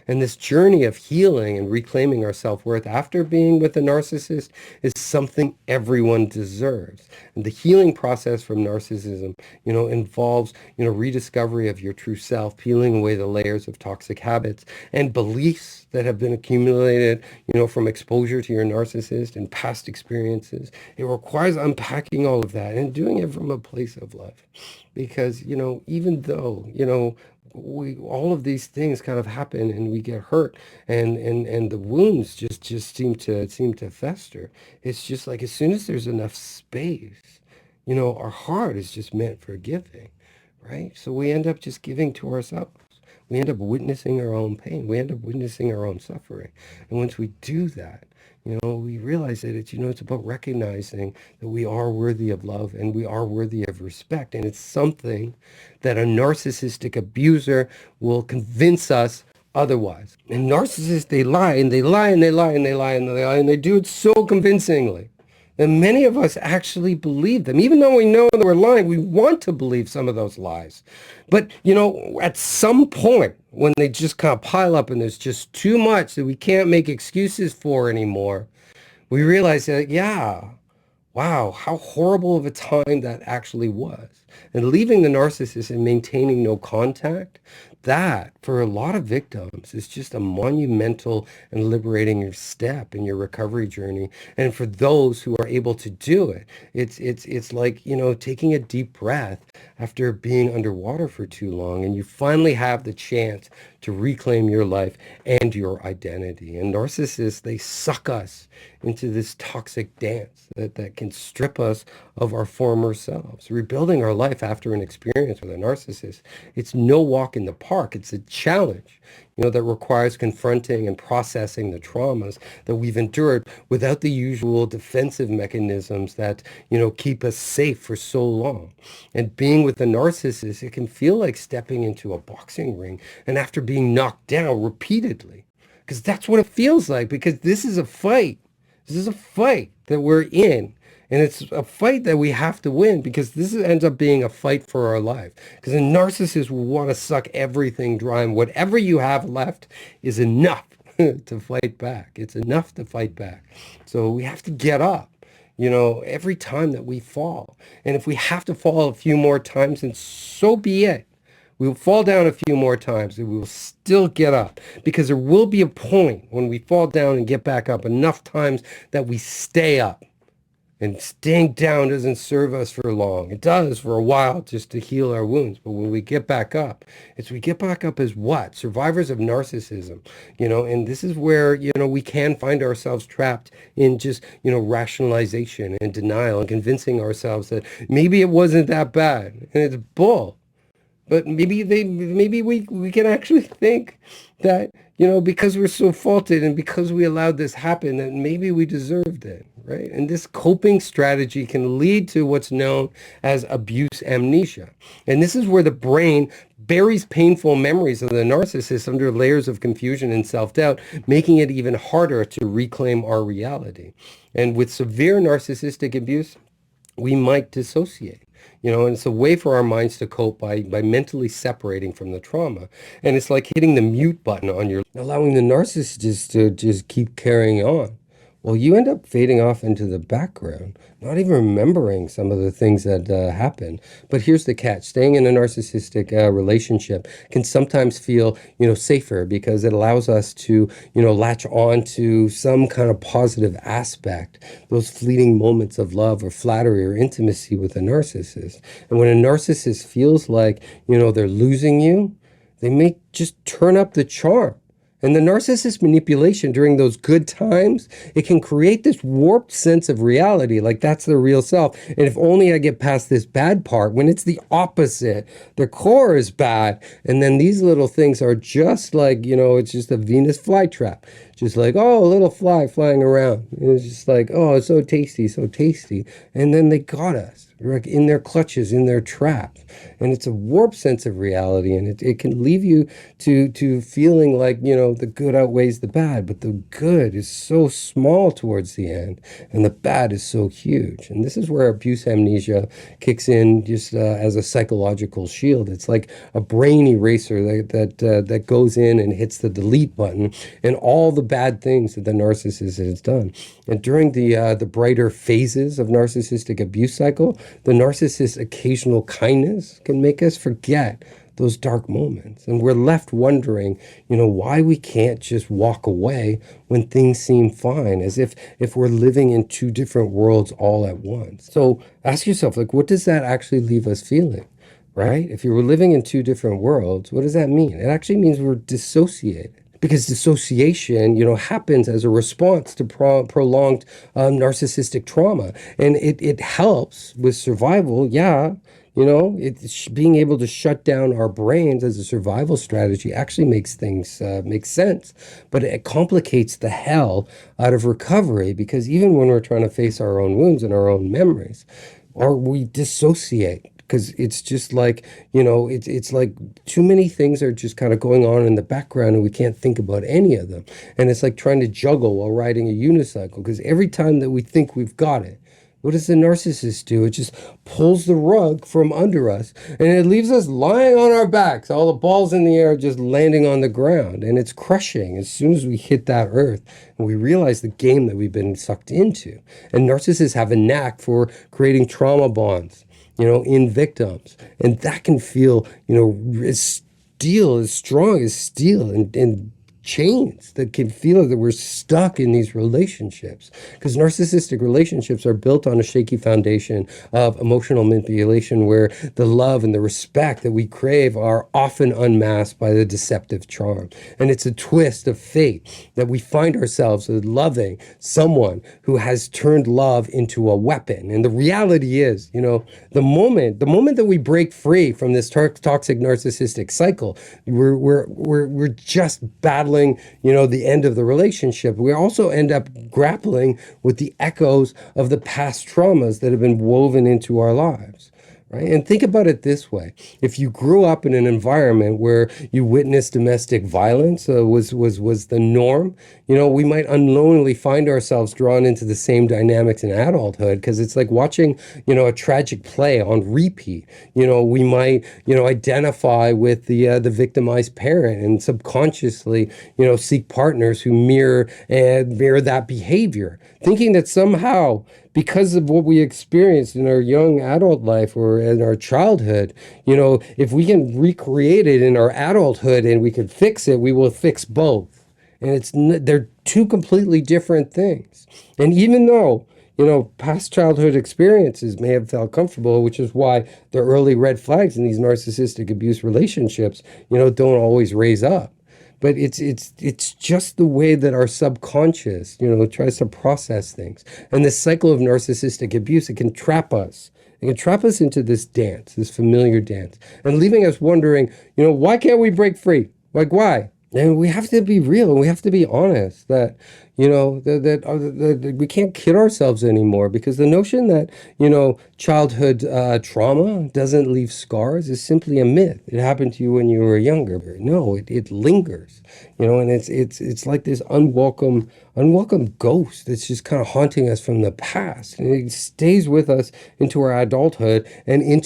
And this journey of healing and reclaiming our self-worth after being with a narcissist is something everyone deserves. And the healing process from narcissism, involves, rediscovery of your true self, peeling away the layers of toxic habits and beliefs that have been accumulated, from exposure to your narcissist and past experiences. It requires unpacking all of that and doing it from a place of love. Because, even though, all of these things kind of happen and we get hurt and the wounds just seem to fester. It's just like as soon as there's enough space, our heart is just meant for giving, right? So we end up just giving to ourselves. We end up witnessing our own pain. We end up witnessing our own suffering. And once we do that, we realize that it's about recognizing that we are worthy of love and we are worthy of respect. And it's something that a narcissistic abuser will convince us otherwise. And narcissists, they lie and they lie and they lie and they lie and they lie and they do it so convincingly. And many of us actually believe them. Even though we know that we're lying, we want to believe some of those lies. But, at some point, when they just kind of pile up and there's just too much that we can't make excuses for anymore, we realize that, yeah, wow, how horrible of a time that actually was. And leaving the narcissist and maintaining no contact, that, for a lot of victims, is just a monumental and liberating step in your recovery journey. And for those who are able to do it, it's like, taking a deep breath after being underwater for too long, and you finally have the chance to reclaim your life and your identity. And narcissists, they suck us into this toxic dance that can strip us of our former selves. Rebuilding our life after an experience with a narcissist, it's no walk in the park. It's a challenge, that requires confronting and processing the traumas that we've endured without the usual defensive mechanisms that, keep us safe for so long. And being with a narcissist, it can feel like stepping into a boxing ring and after being knocked down repeatedly, because that's what it feels like, because this is a fight. This is a fight that we're in. And it's a fight that we have to win, because ends up being a fight for our life. Because a narcissist will want to suck everything dry, and whatever you have left is enough to fight back. It's enough to fight back. So we have to get up, every time that we fall. And if we have to fall a few more times, then so be it. We will fall down a few more times and we will still get up, because there will be a point when we fall down and get back up enough times that we stay up. And staying down doesn't serve us for long. It does for a while, just to heal our wounds. But when we get back up, we get back up as what? Survivors of narcissism. And this is where, we can find ourselves trapped in just, rationalization and denial and convincing ourselves that maybe it wasn't that bad. And it's bull. But maybe we can actually think that, because we're so faulted and because we allowed this happen, that maybe we deserved it, right? And this coping strategy can lead to what's known as abuse amnesia. And this is where the brain buries painful memories of the narcissist under layers of confusion and self-doubt, making it even harder to reclaim our reality. And with severe narcissistic abuse, we might dissociate. And it's a way for our minds to cope by mentally separating from the trauma. And it's like hitting the mute button on your, allowing the narcissist to just keep carrying on. Well, you end up fading off into the background, not even remembering some of the things that happen. But here's the catch. Staying in a narcissistic relationship can sometimes feel, safer, because it allows us to, latch on to some kind of positive aspect, those fleeting moments of love or flattery or intimacy with a narcissist. And when a narcissist feels like, they're losing you, they may just turn up the charm. And the narcissist manipulation during those good times, it can create this warped sense of reality, like that's the real self. And if only I get past this bad part, when it's the opposite, the core is bad. And then these little things are just like, it's just a Venus flytrap. Just like, oh, a little fly flying around. And it's just like, oh, it's so tasty, so tasty. And then they got us. Like in their clutches, in their traps. And it's a warped sense of reality, and it can leave you to feeling like, the good outweighs the bad, but the good is so small towards the end, and the bad is so huge. And this is where abuse amnesia kicks in, just as a psychological shield. It's like a brain eraser that goes in and hits the delete button, and all the bad things that the narcissist has done. And during the brighter phases of narcissistic abuse cycle, the narcissist's occasional kindness can make us forget those dark moments. And we're left wondering, why we can't just walk away when things seem fine, as if we're living in two different worlds all at once. So ask yourself, what does that actually leave us feeling, right? If you were living in two different worlds, what does that mean? It actually means we're dissociated. Because dissociation, happens as a response to prolonged narcissistic trauma. And it helps with survival, yeah. It's being able to shut down our brains as a survival strategy actually makes things make sense. But it complicates the hell out of recovery, because even when we're trying to face our own wounds and our own memories, or we dissociate. Because it's just like, it's like too many things are just kind of going on in the background, and we can't think about any of them. And it's like trying to juggle while riding a unicycle, because every time that we think we've got it, what does the narcissist do? It just pulls the rug from under us, and it leaves us lying on our backs, all the balls in the air just landing on the ground. And it's crushing as soon as we hit that earth and we realize the game that we've been sucked into. And narcissists have a knack for creating trauma bonds, in victims. And that can feel, steel, as strong as steel, and chains that can feel that we're stuck in these relationships, because narcissistic relationships are built on a shaky foundation of emotional manipulation, where the love and the respect that we crave are often unmasked by the deceptive charm. And it's a twist of fate that we find ourselves loving someone who has turned love into a weapon. And the reality is, the moment that we break free from this toxic narcissistic cycle, we're just battling, the end of the relationship. We also end up grappling with the echoes of the past traumas that have been woven into our lives. Right? And think about it this way. If you grew up in an environment where you witnessed domestic violence was the norm, we might unknowingly find ourselves drawn into the same dynamics in adulthood, because it's like watching, a tragic play on repeat. We might, identify with the victimized parent, and subconsciously, seek partners who mirror that behavior, thinking that somehow, because of what we experienced in our young adult life or in our childhood, if we can recreate it in our adulthood and we can fix it, we will fix both. And they're two completely different things. And even though, past childhood experiences may have felt comfortable, which is why the early red flags in these narcissistic abuse relationships, don't always raise up. But it's just the way that our subconscious, tries to process things. And this cycle of narcissistic abuse, it can trap us. It can trap us into this dance, this familiar dance, and leaving us wondering, why can't we break free? Like, why? And we have to be real, and we have to be honest that, that we can't kid ourselves anymore, because the notion that, childhood trauma doesn't leave scars is simply a myth. It happened to you when you were younger. No, it lingers, and it's like this unwelcome ghost that's just kind of haunting us from the past, and it stays with us into our adulthood and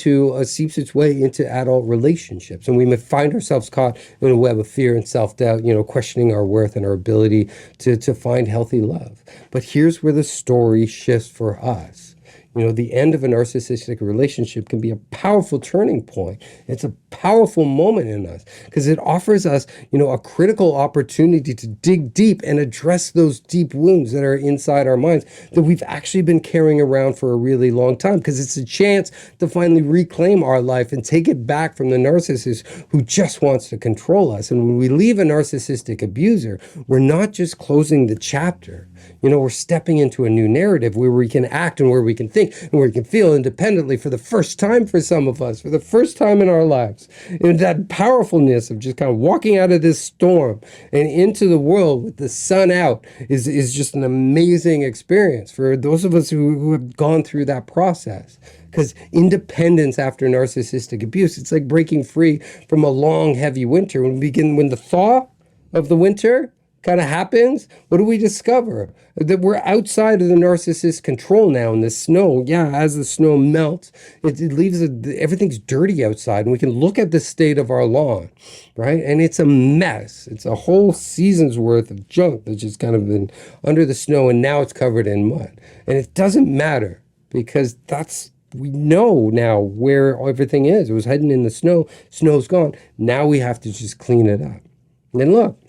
seeps its way into adult relationships, and we may find ourselves caught in a web of fear and self-doubt, questioning our worth and our ability to find healthy love. But here's where the story shifts for us. The end of a narcissistic relationship can be a powerful turning point. It's a powerful moment in us, because it offers us, a critical opportunity to dig deep and address those deep wounds that are inside our minds that we've actually been carrying around for a really long time, because it's a chance to finally reclaim our life and take it back from the narcissist who just wants to control us. And when we leave a narcissistic abuser, we're not just closing the chapter. We're stepping into a new narrative where we can act and where we can think and where we can feel independently for the first time for some of us, for the first time in our lives. And that powerfulness of just kind of walking out of this storm and into the world with the sun out is just an amazing experience for those of us who have gone through that process. Because independence after narcissistic abuse, it's like breaking free from a long, heavy winter. When the thaw of the winter kind of happens, what do we discover? That we're outside of the narcissist's control now. And the snow, as the snow melts, it leaves everything's dirty outside, and we can look at the state of our lawn, right? And it's a mess. It's a whole season's worth of junk that's just kind of been under the snow, and now it's covered in mud. And it doesn't matter, because we know now where everything is. It was hiding in the snow. Snow's gone. Now we have to just clean it up. And look,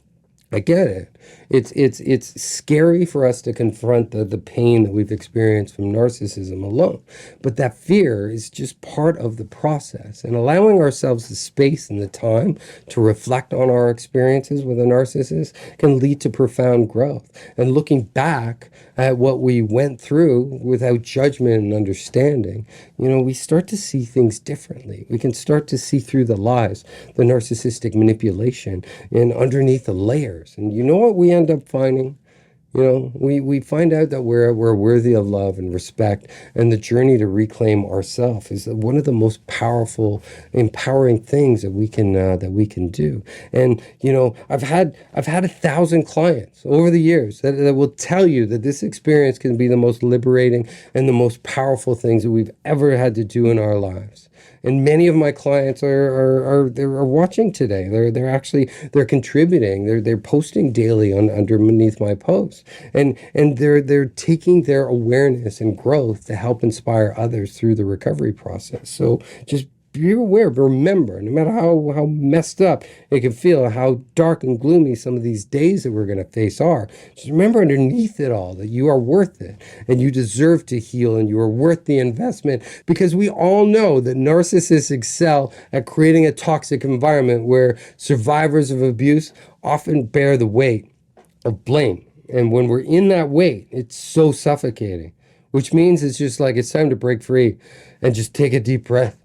I get it. It's scary for us to confront the pain that we've experienced from narcissism alone. But that fear is just part of the process. And allowing ourselves the space and the time to reflect on our experiences with a narcissist can lead to profound growth. And looking back at what we went through without judgment and understanding, we start to see things differently. We can start to see through the lies, the narcissistic manipulation, and underneath the layers. And you know what we end up finding? We find out that we're worthy of love and respect, and the journey to reclaim ourselves is one of the most powerful, empowering things that we can do. And I've had 1,000 clients over the years that will tell you that this experience can be the most liberating and the most powerful things that we've ever had to do in our lives. And many of my clients are watching today. They're contributing. They're posting daily underneath my posts, and they're taking their awareness and growth to help inspire others through the recovery process. So just be aware, remember, no matter how messed up it can feel, how dark and gloomy some of these days that we're going to face are, just remember underneath it all that you are worth it and you deserve to heal and you are worth the investment, because we all know that narcissists excel at creating a toxic environment where survivors of abuse often bear the weight of blame. And when we're in that weight, it's so suffocating, which means it's just like it's time to break free and just take a deep breath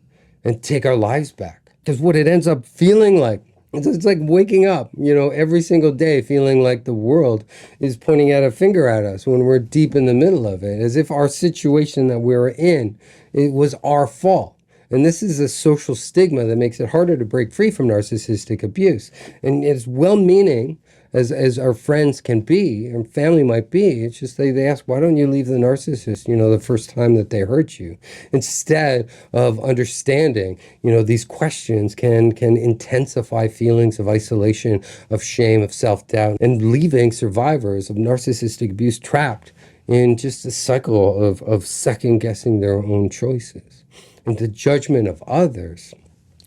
and take our lives back. Because what it ends up feeling like, it's like waking up, every single day feeling like the world is pointing out a finger at us when we're deep in the middle of it, as if our situation that we're in, it was our fault. And this is a social stigma that makes it harder to break free from narcissistic abuse. And it's well-meaning as our friends can be and family might be. It's just they ask, why don't you leave the narcissist, the first time that they hurt you? Instead of understanding, these questions can intensify feelings of isolation, of shame, of self-doubt, and leaving survivors of narcissistic abuse trapped in just a cycle of second-guessing their own choices. And the judgment of others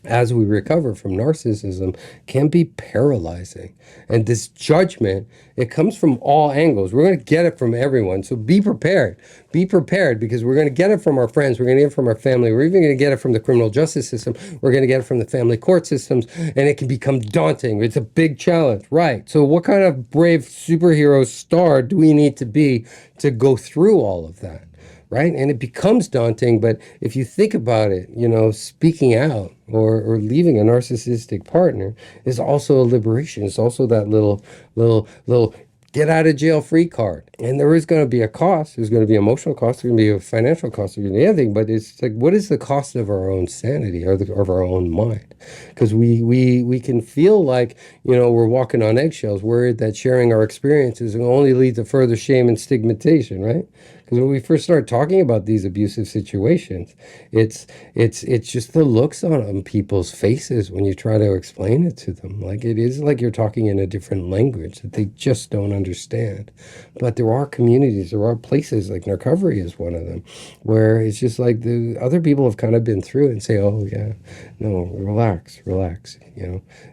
as we recover from narcissism can be paralyzing. And this judgment, it comes from all angles. We're going to get it from everyone. So be prepared. Be prepared, because we're going to get it from our friends. We're going to get it from our family. We're even going to get it from the criminal justice system. We're going to get it from the family court systems. And it can become daunting. It's a big challenge, right? So what kind of brave superhero star do we need to be to go through all of that? Right? And it becomes daunting, but if you think about it, speaking out or leaving a narcissistic partner is also a liberation. It's also that little get out of jail free card. And there is going to be a cost. There's going to be emotional cost. There's going to be a financial cost. There's going to be anything. But it's like, what is the cost of our own sanity or of our own mind? Because we can feel like, we're walking on eggshells, worried that sharing our experiences will only lead to further shame and stigmatization, right? Because when we first start talking about these abusive situations, it's just the looks on people's faces when you try to explain it to them. Like, it is like you're talking in a different language that they just don't understand. But there are communities, there are places, like Narcovery is one of them, where it's just like the other people have kind of been through it and say, oh yeah, no, relax,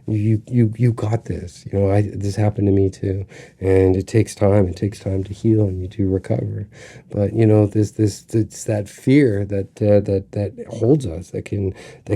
you got this. This happened to me too, and it takes time to heal, and you do recover. But it's that fear that holds us, that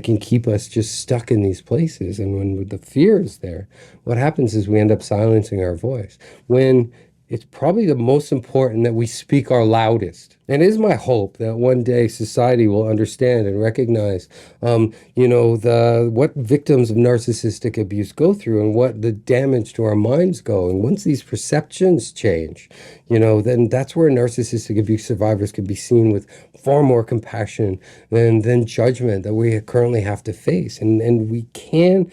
can keep us just stuck in these places. And when the fear is there, what happens is we end up silencing our voice, when it's probably the most important that we speak our loudest. And it is my hope that one day society will understand and recognize, what victims of narcissistic abuse go through and what the damage to our minds go. And once these perceptions change, then that's where narcissistic abuse survivors can be seen with far more compassion than judgment that we currently have to face. And we can,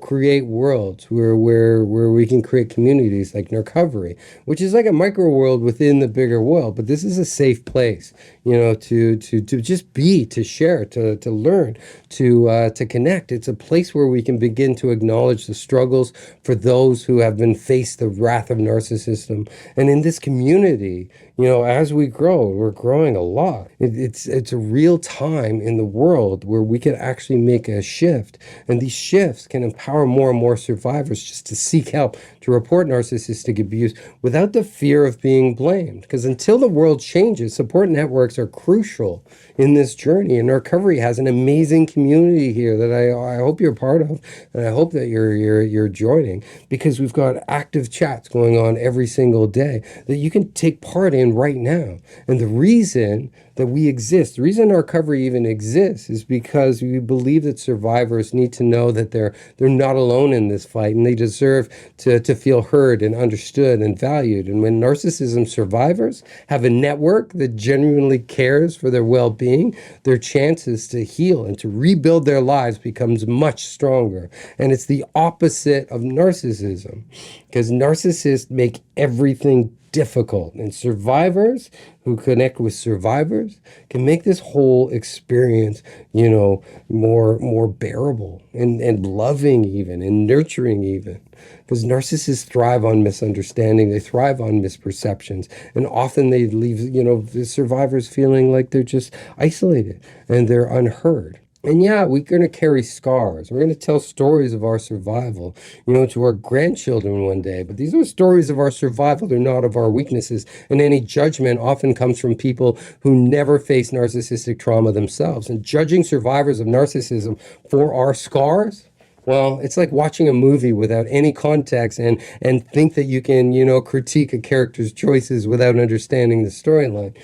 create worlds where we can create communities like Narcovery, which is like a micro world within the bigger world. But this is a safe place, to just be, to share, to learn, to connect. It's a place where we can begin to acknowledge the struggles for those who have been faced the wrath of narcissism. And in this community, as we grow, we're growing a lot. It's a real time in the world where we can actually make a shift. And these shifts can empower more and more survivors just to seek help, to report narcissistic abuse without the fear of being blamed. Because until the world changes, support networks are crucial in this journey. And Narcovery has an amazing community here that I hope you're part of, and I hope that you're joining, because we've got active chats going on every single day that you can take part in right now. And the reason that we exist, the reason Narcovery even exists, is because we believe that survivors need to know that they're not alone in this fight, and they deserve to feel heard and understood and valued. And when narcissism survivors have a network that genuinely cares for their well-being, their chances to heal and to rebuild their lives becomes much stronger. And it's the opposite of narcissism, because narcissists make everything difficult, and survivors who connect with survivors can make this whole experience, more bearable and loving even, and nurturing even. Because narcissists thrive on misunderstanding, they thrive on misperceptions, and often they leave, the survivors feeling like they're just isolated and they're unheard. And yeah, we're going to carry scars. We're going to tell stories of our survival, to our grandchildren one day. But these are stories of our survival. They're not of our weaknesses. And any judgment often comes from people who never face narcissistic trauma themselves. And judging survivors of narcissism for our scars, well, it's like watching a movie without any context and think that you can, critique a character's choices without understanding the storyline.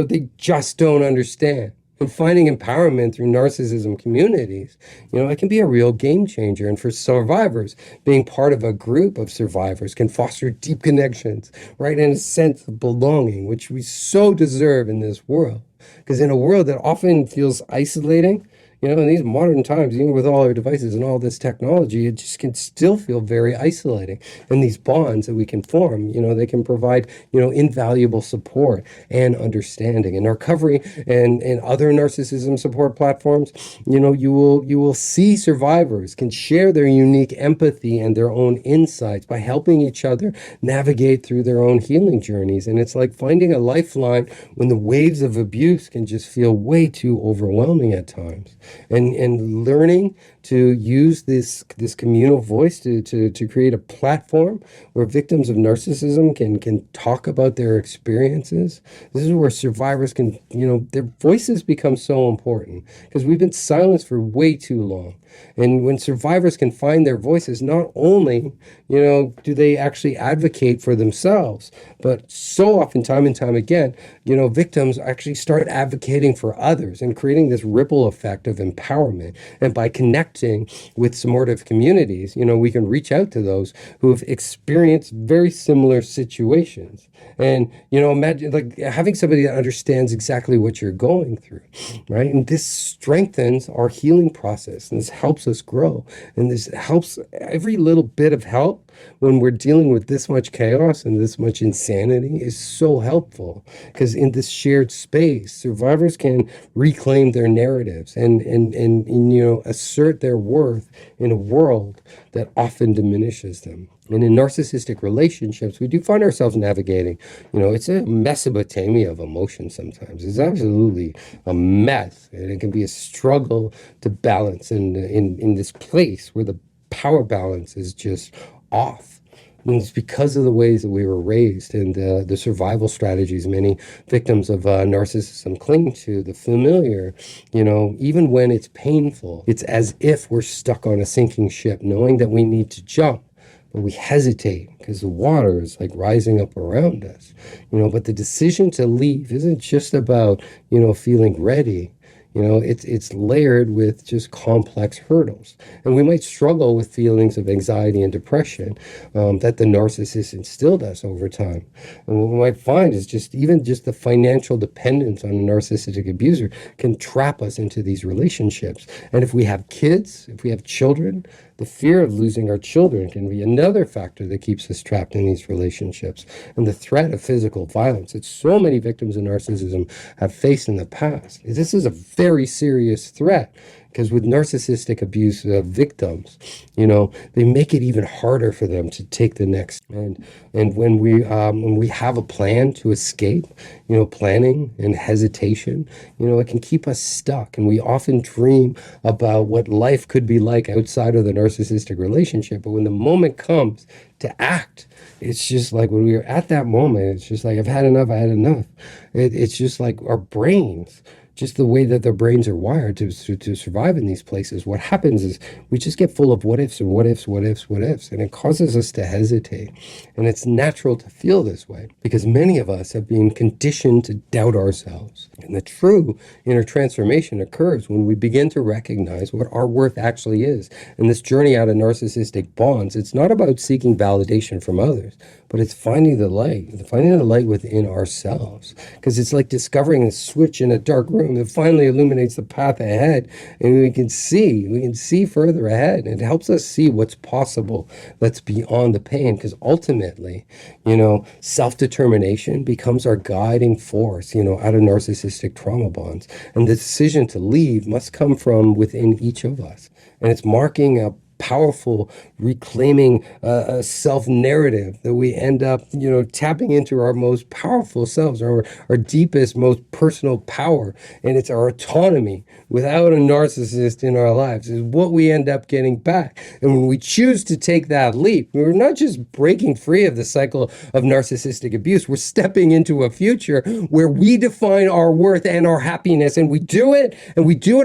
They just don't understand. And finding empowerment through narcissism communities, it can be a real game changer. And for survivors, being part of a group of survivors can foster deep connections, right? And a sense of belonging, which we so deserve in this world. Because in a world that often feels isolating, in these modern times, even with all our devices and all this technology, it just can still feel very isolating. And these bonds that we can form, they can provide, invaluable support and understanding. And Narcovery and other narcissism support platforms, you will see survivors can share their unique empathy and their own insights by helping each other navigate through their own healing journeys. And it's like finding a lifeline when the waves of abuse can just feel way too overwhelming at times. And learning to use this communal voice to create a platform where victims of narcissism can talk about their experiences. This is where survivors can, their voices become so important because we've been silenced for way too long. And when survivors can find their voices, not only, do they actually advocate for themselves, but so often, time and time again, victims actually start advocating for others and creating this ripple effect of empowerment. And by connecting with supportive communities, we can reach out to those who have experienced very similar situations. And, imagine like having somebody that understands exactly what you're going through, right? And this strengthens our healing process. And this helps us grow. And this helps every little bit of help when we're dealing with this much chaos and this much insanity is so helpful because in this shared space, survivors can reclaim their narratives and assert their worth in a world that often diminishes them. And in narcissistic relationships, we do find ourselves navigating, it's a Mesopotamia of emotion sometimes. It's absolutely a mess. And it can be a struggle to balance in this place where the power balance is just off. And it's because of the ways that we were raised and the survival strategies many victims of narcissism cling to, the familiar, even when it's painful, it's as if we're stuck on a sinking ship, knowing that we need to jump. But we hesitate because the water is like rising up around us, but the decision to leave isn't just about, feeling ready. It's layered with just complex hurdles. And we might struggle with feelings of anxiety and depression that the narcissist instilled us over time. And what we might find is just the financial dependence on a narcissistic abuser can trap us into these relationships. And if we have kids, if we have children, the fear of losing our children can be another factor that keeps us trapped in these relationships. And the threat of physical violence that so many victims of narcissism have faced in the past. This is a very serious threat because with narcissistic abuse victims, they make it even harder for them to take the next. And when we have a plan to escape, planning and hesitation, it can keep us stuck. And we often dream about what life could be like outside of the narcissistic relationship. But when the moment comes to act, it's just like when we are at that moment, it's just like, I've had enough, I had enough. It's just like our brains, just the way that their brains are wired to survive in these places, what happens is we just get full of what ifs and what ifs, what ifs, what ifs, and it causes us to hesitate. And it's natural to feel this way because many of us have been conditioned to doubt ourselves. And the true inner transformation occurs when we begin to recognize what our worth actually is. And this journey out of narcissistic bonds, it's not about seeking validation from others, but it's finding the light within ourselves. Because it's like discovering a switch in a dark room that finally illuminates the path ahead, and we can see further ahead, and it helps us see what's possible that's beyond the pain. Because ultimately, self-determination becomes our guiding force, out of narcissistic trauma bonds. And the decision to leave must come from within each of us. And it's marking a powerful reclaiming self-narrative, that we end up, tapping into our most powerful selves, our deepest, most personal power. And it's our autonomy without a narcissist in our lives is what we end up getting back. And when we choose to take that leap, we're not just breaking free of the cycle of narcissistic abuse, we're stepping into a future where we define our worth and our happiness, and we do it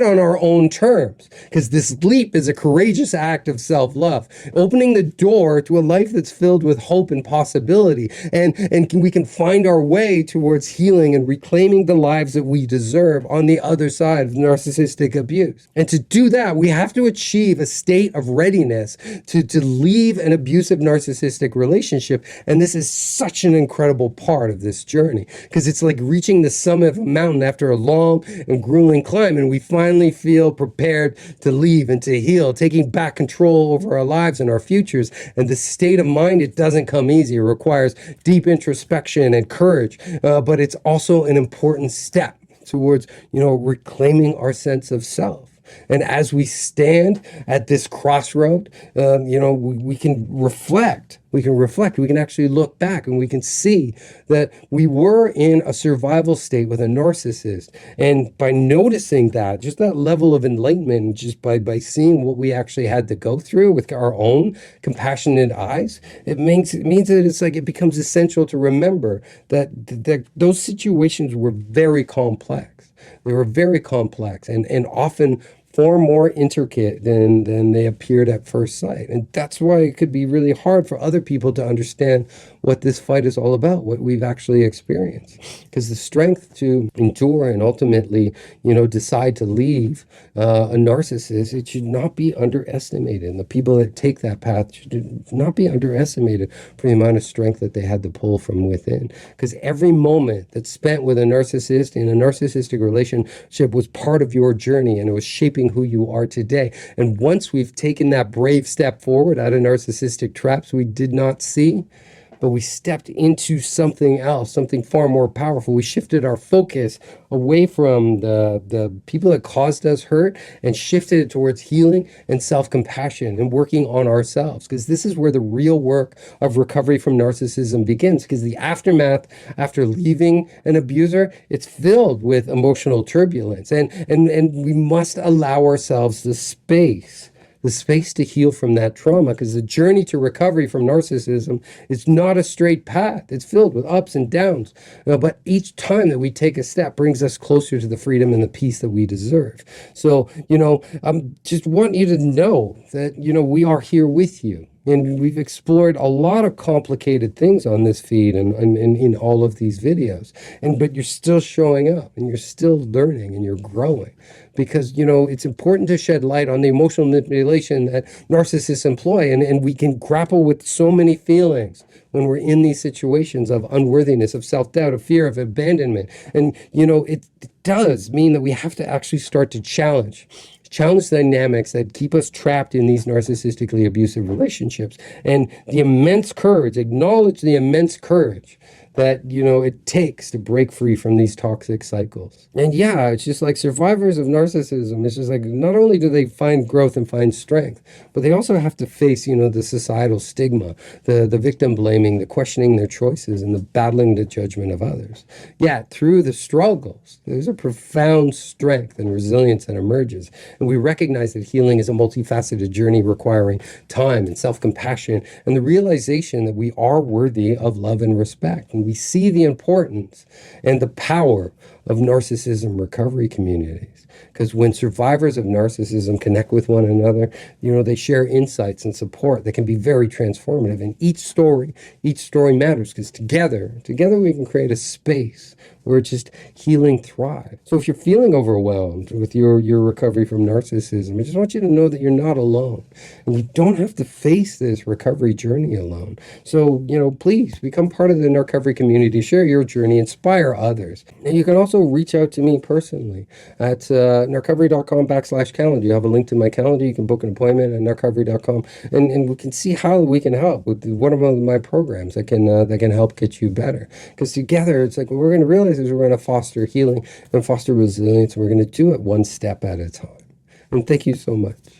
on our own terms, because this leap is a courageous act of self-love, opening the door to a life that's filled with hope and possibility, and we can find our way towards healing and reclaiming the lives that we deserve on the other side of narcissistic abuse. And to do that, we have to achieve a state of readiness to leave an abusive narcissistic relationship. And this is such an incredible part of this journey, because it's like reaching the summit of a mountain after a long and grueling climb, and we finally feel prepared to leave and to heal, taking back control over our lives and our futures. And the state of mind, it doesn't come easy. It requires deep introspection and courage, but it's also an important step towards, reclaiming our sense of self. And as we stand at this crossroad, we can reflect. We can actually look back, and we can see that we were in a survival state with a narcissist. And by noticing that, just that level of enlightenment, just by seeing what we actually had to go through with our own compassionate eyes, it means that it's like it becomes essential to remember that those situations were very complex. They were very complex and often far more intricate than they appeared at first sight. And that's why it could be really hard for other people to understand what this fight is all about, what we've actually experienced. Because the strength to endure and ultimately, decide to leave a narcissist, it should not be underestimated. And the people that take that path should not be underestimated for the amount of strength that they had to pull from within. Because every moment that's spent with a narcissist in a narcissistic relationship was part of your journey, and it was shaping who you are today. And once we've taken that brave step forward out of narcissistic traps we did not see, but we stepped into something else, something far more powerful. We shifted our focus away from the people that caused us hurt and shifted it towards healing and self-compassion and working on ourselves. Because this is where the real work of recovery from narcissism begins. Because the aftermath after leaving an abuser, it's filled with emotional turbulence. And we must allow ourselves the space to heal from that trauma, because the journey to recovery from narcissism is not a straight path. It's filled with ups and downs. But each time that we take a step brings us closer to the freedom and the peace that we deserve. So, I just want you to know that, we are here with you. And we've explored a lot of complicated things on this feed and in all of these videos. But you're still showing up, and you're still learning, and you're growing. Because, it's important to shed light on the emotional manipulation that narcissists employ. And we can grapple with so many feelings when we're in these situations of unworthiness, of self-doubt, of fear, of abandonment. And, it does mean that we have to actually start to challenge dynamics that keep us trapped in these narcissistically abusive relationships. And acknowledge the immense courage that, it takes to break free from these toxic cycles. And yeah, it's just like survivors of narcissism. It's just like, not only do they find growth and find strength, but they also have to face, the societal stigma, the victim blaming, the questioning their choices, and the battling the judgment of others. Yet through the struggles, there's a profound strength and resilience that emerges. And we recognize that healing is a multifaceted journey requiring time and self-compassion and the realization that we are worthy of love and respect. And we see the importance and the power of narcissism recovery communities. Because when survivors of narcissism connect with one another, they share insights and support that can be very transformative. And each story matters, because together we can create a space where just healing thrives. So if you're feeling overwhelmed with your recovery from narcissism, I just want you to know that you're not alone. And you don't have to face this recovery journey alone. So, please become part of the Narcovery community, share your journey, inspire others. And you can also reach out to me personally at narcovery.com/calendar. You have a link to my calendar. You can book an appointment at narcovery.com, and we can see how we can help with one of my programs that can help get you better. Because together, it's like, we're going to realize is we're going to foster healing and foster resilience, and we're going to do it one step at a time. And thank you so much.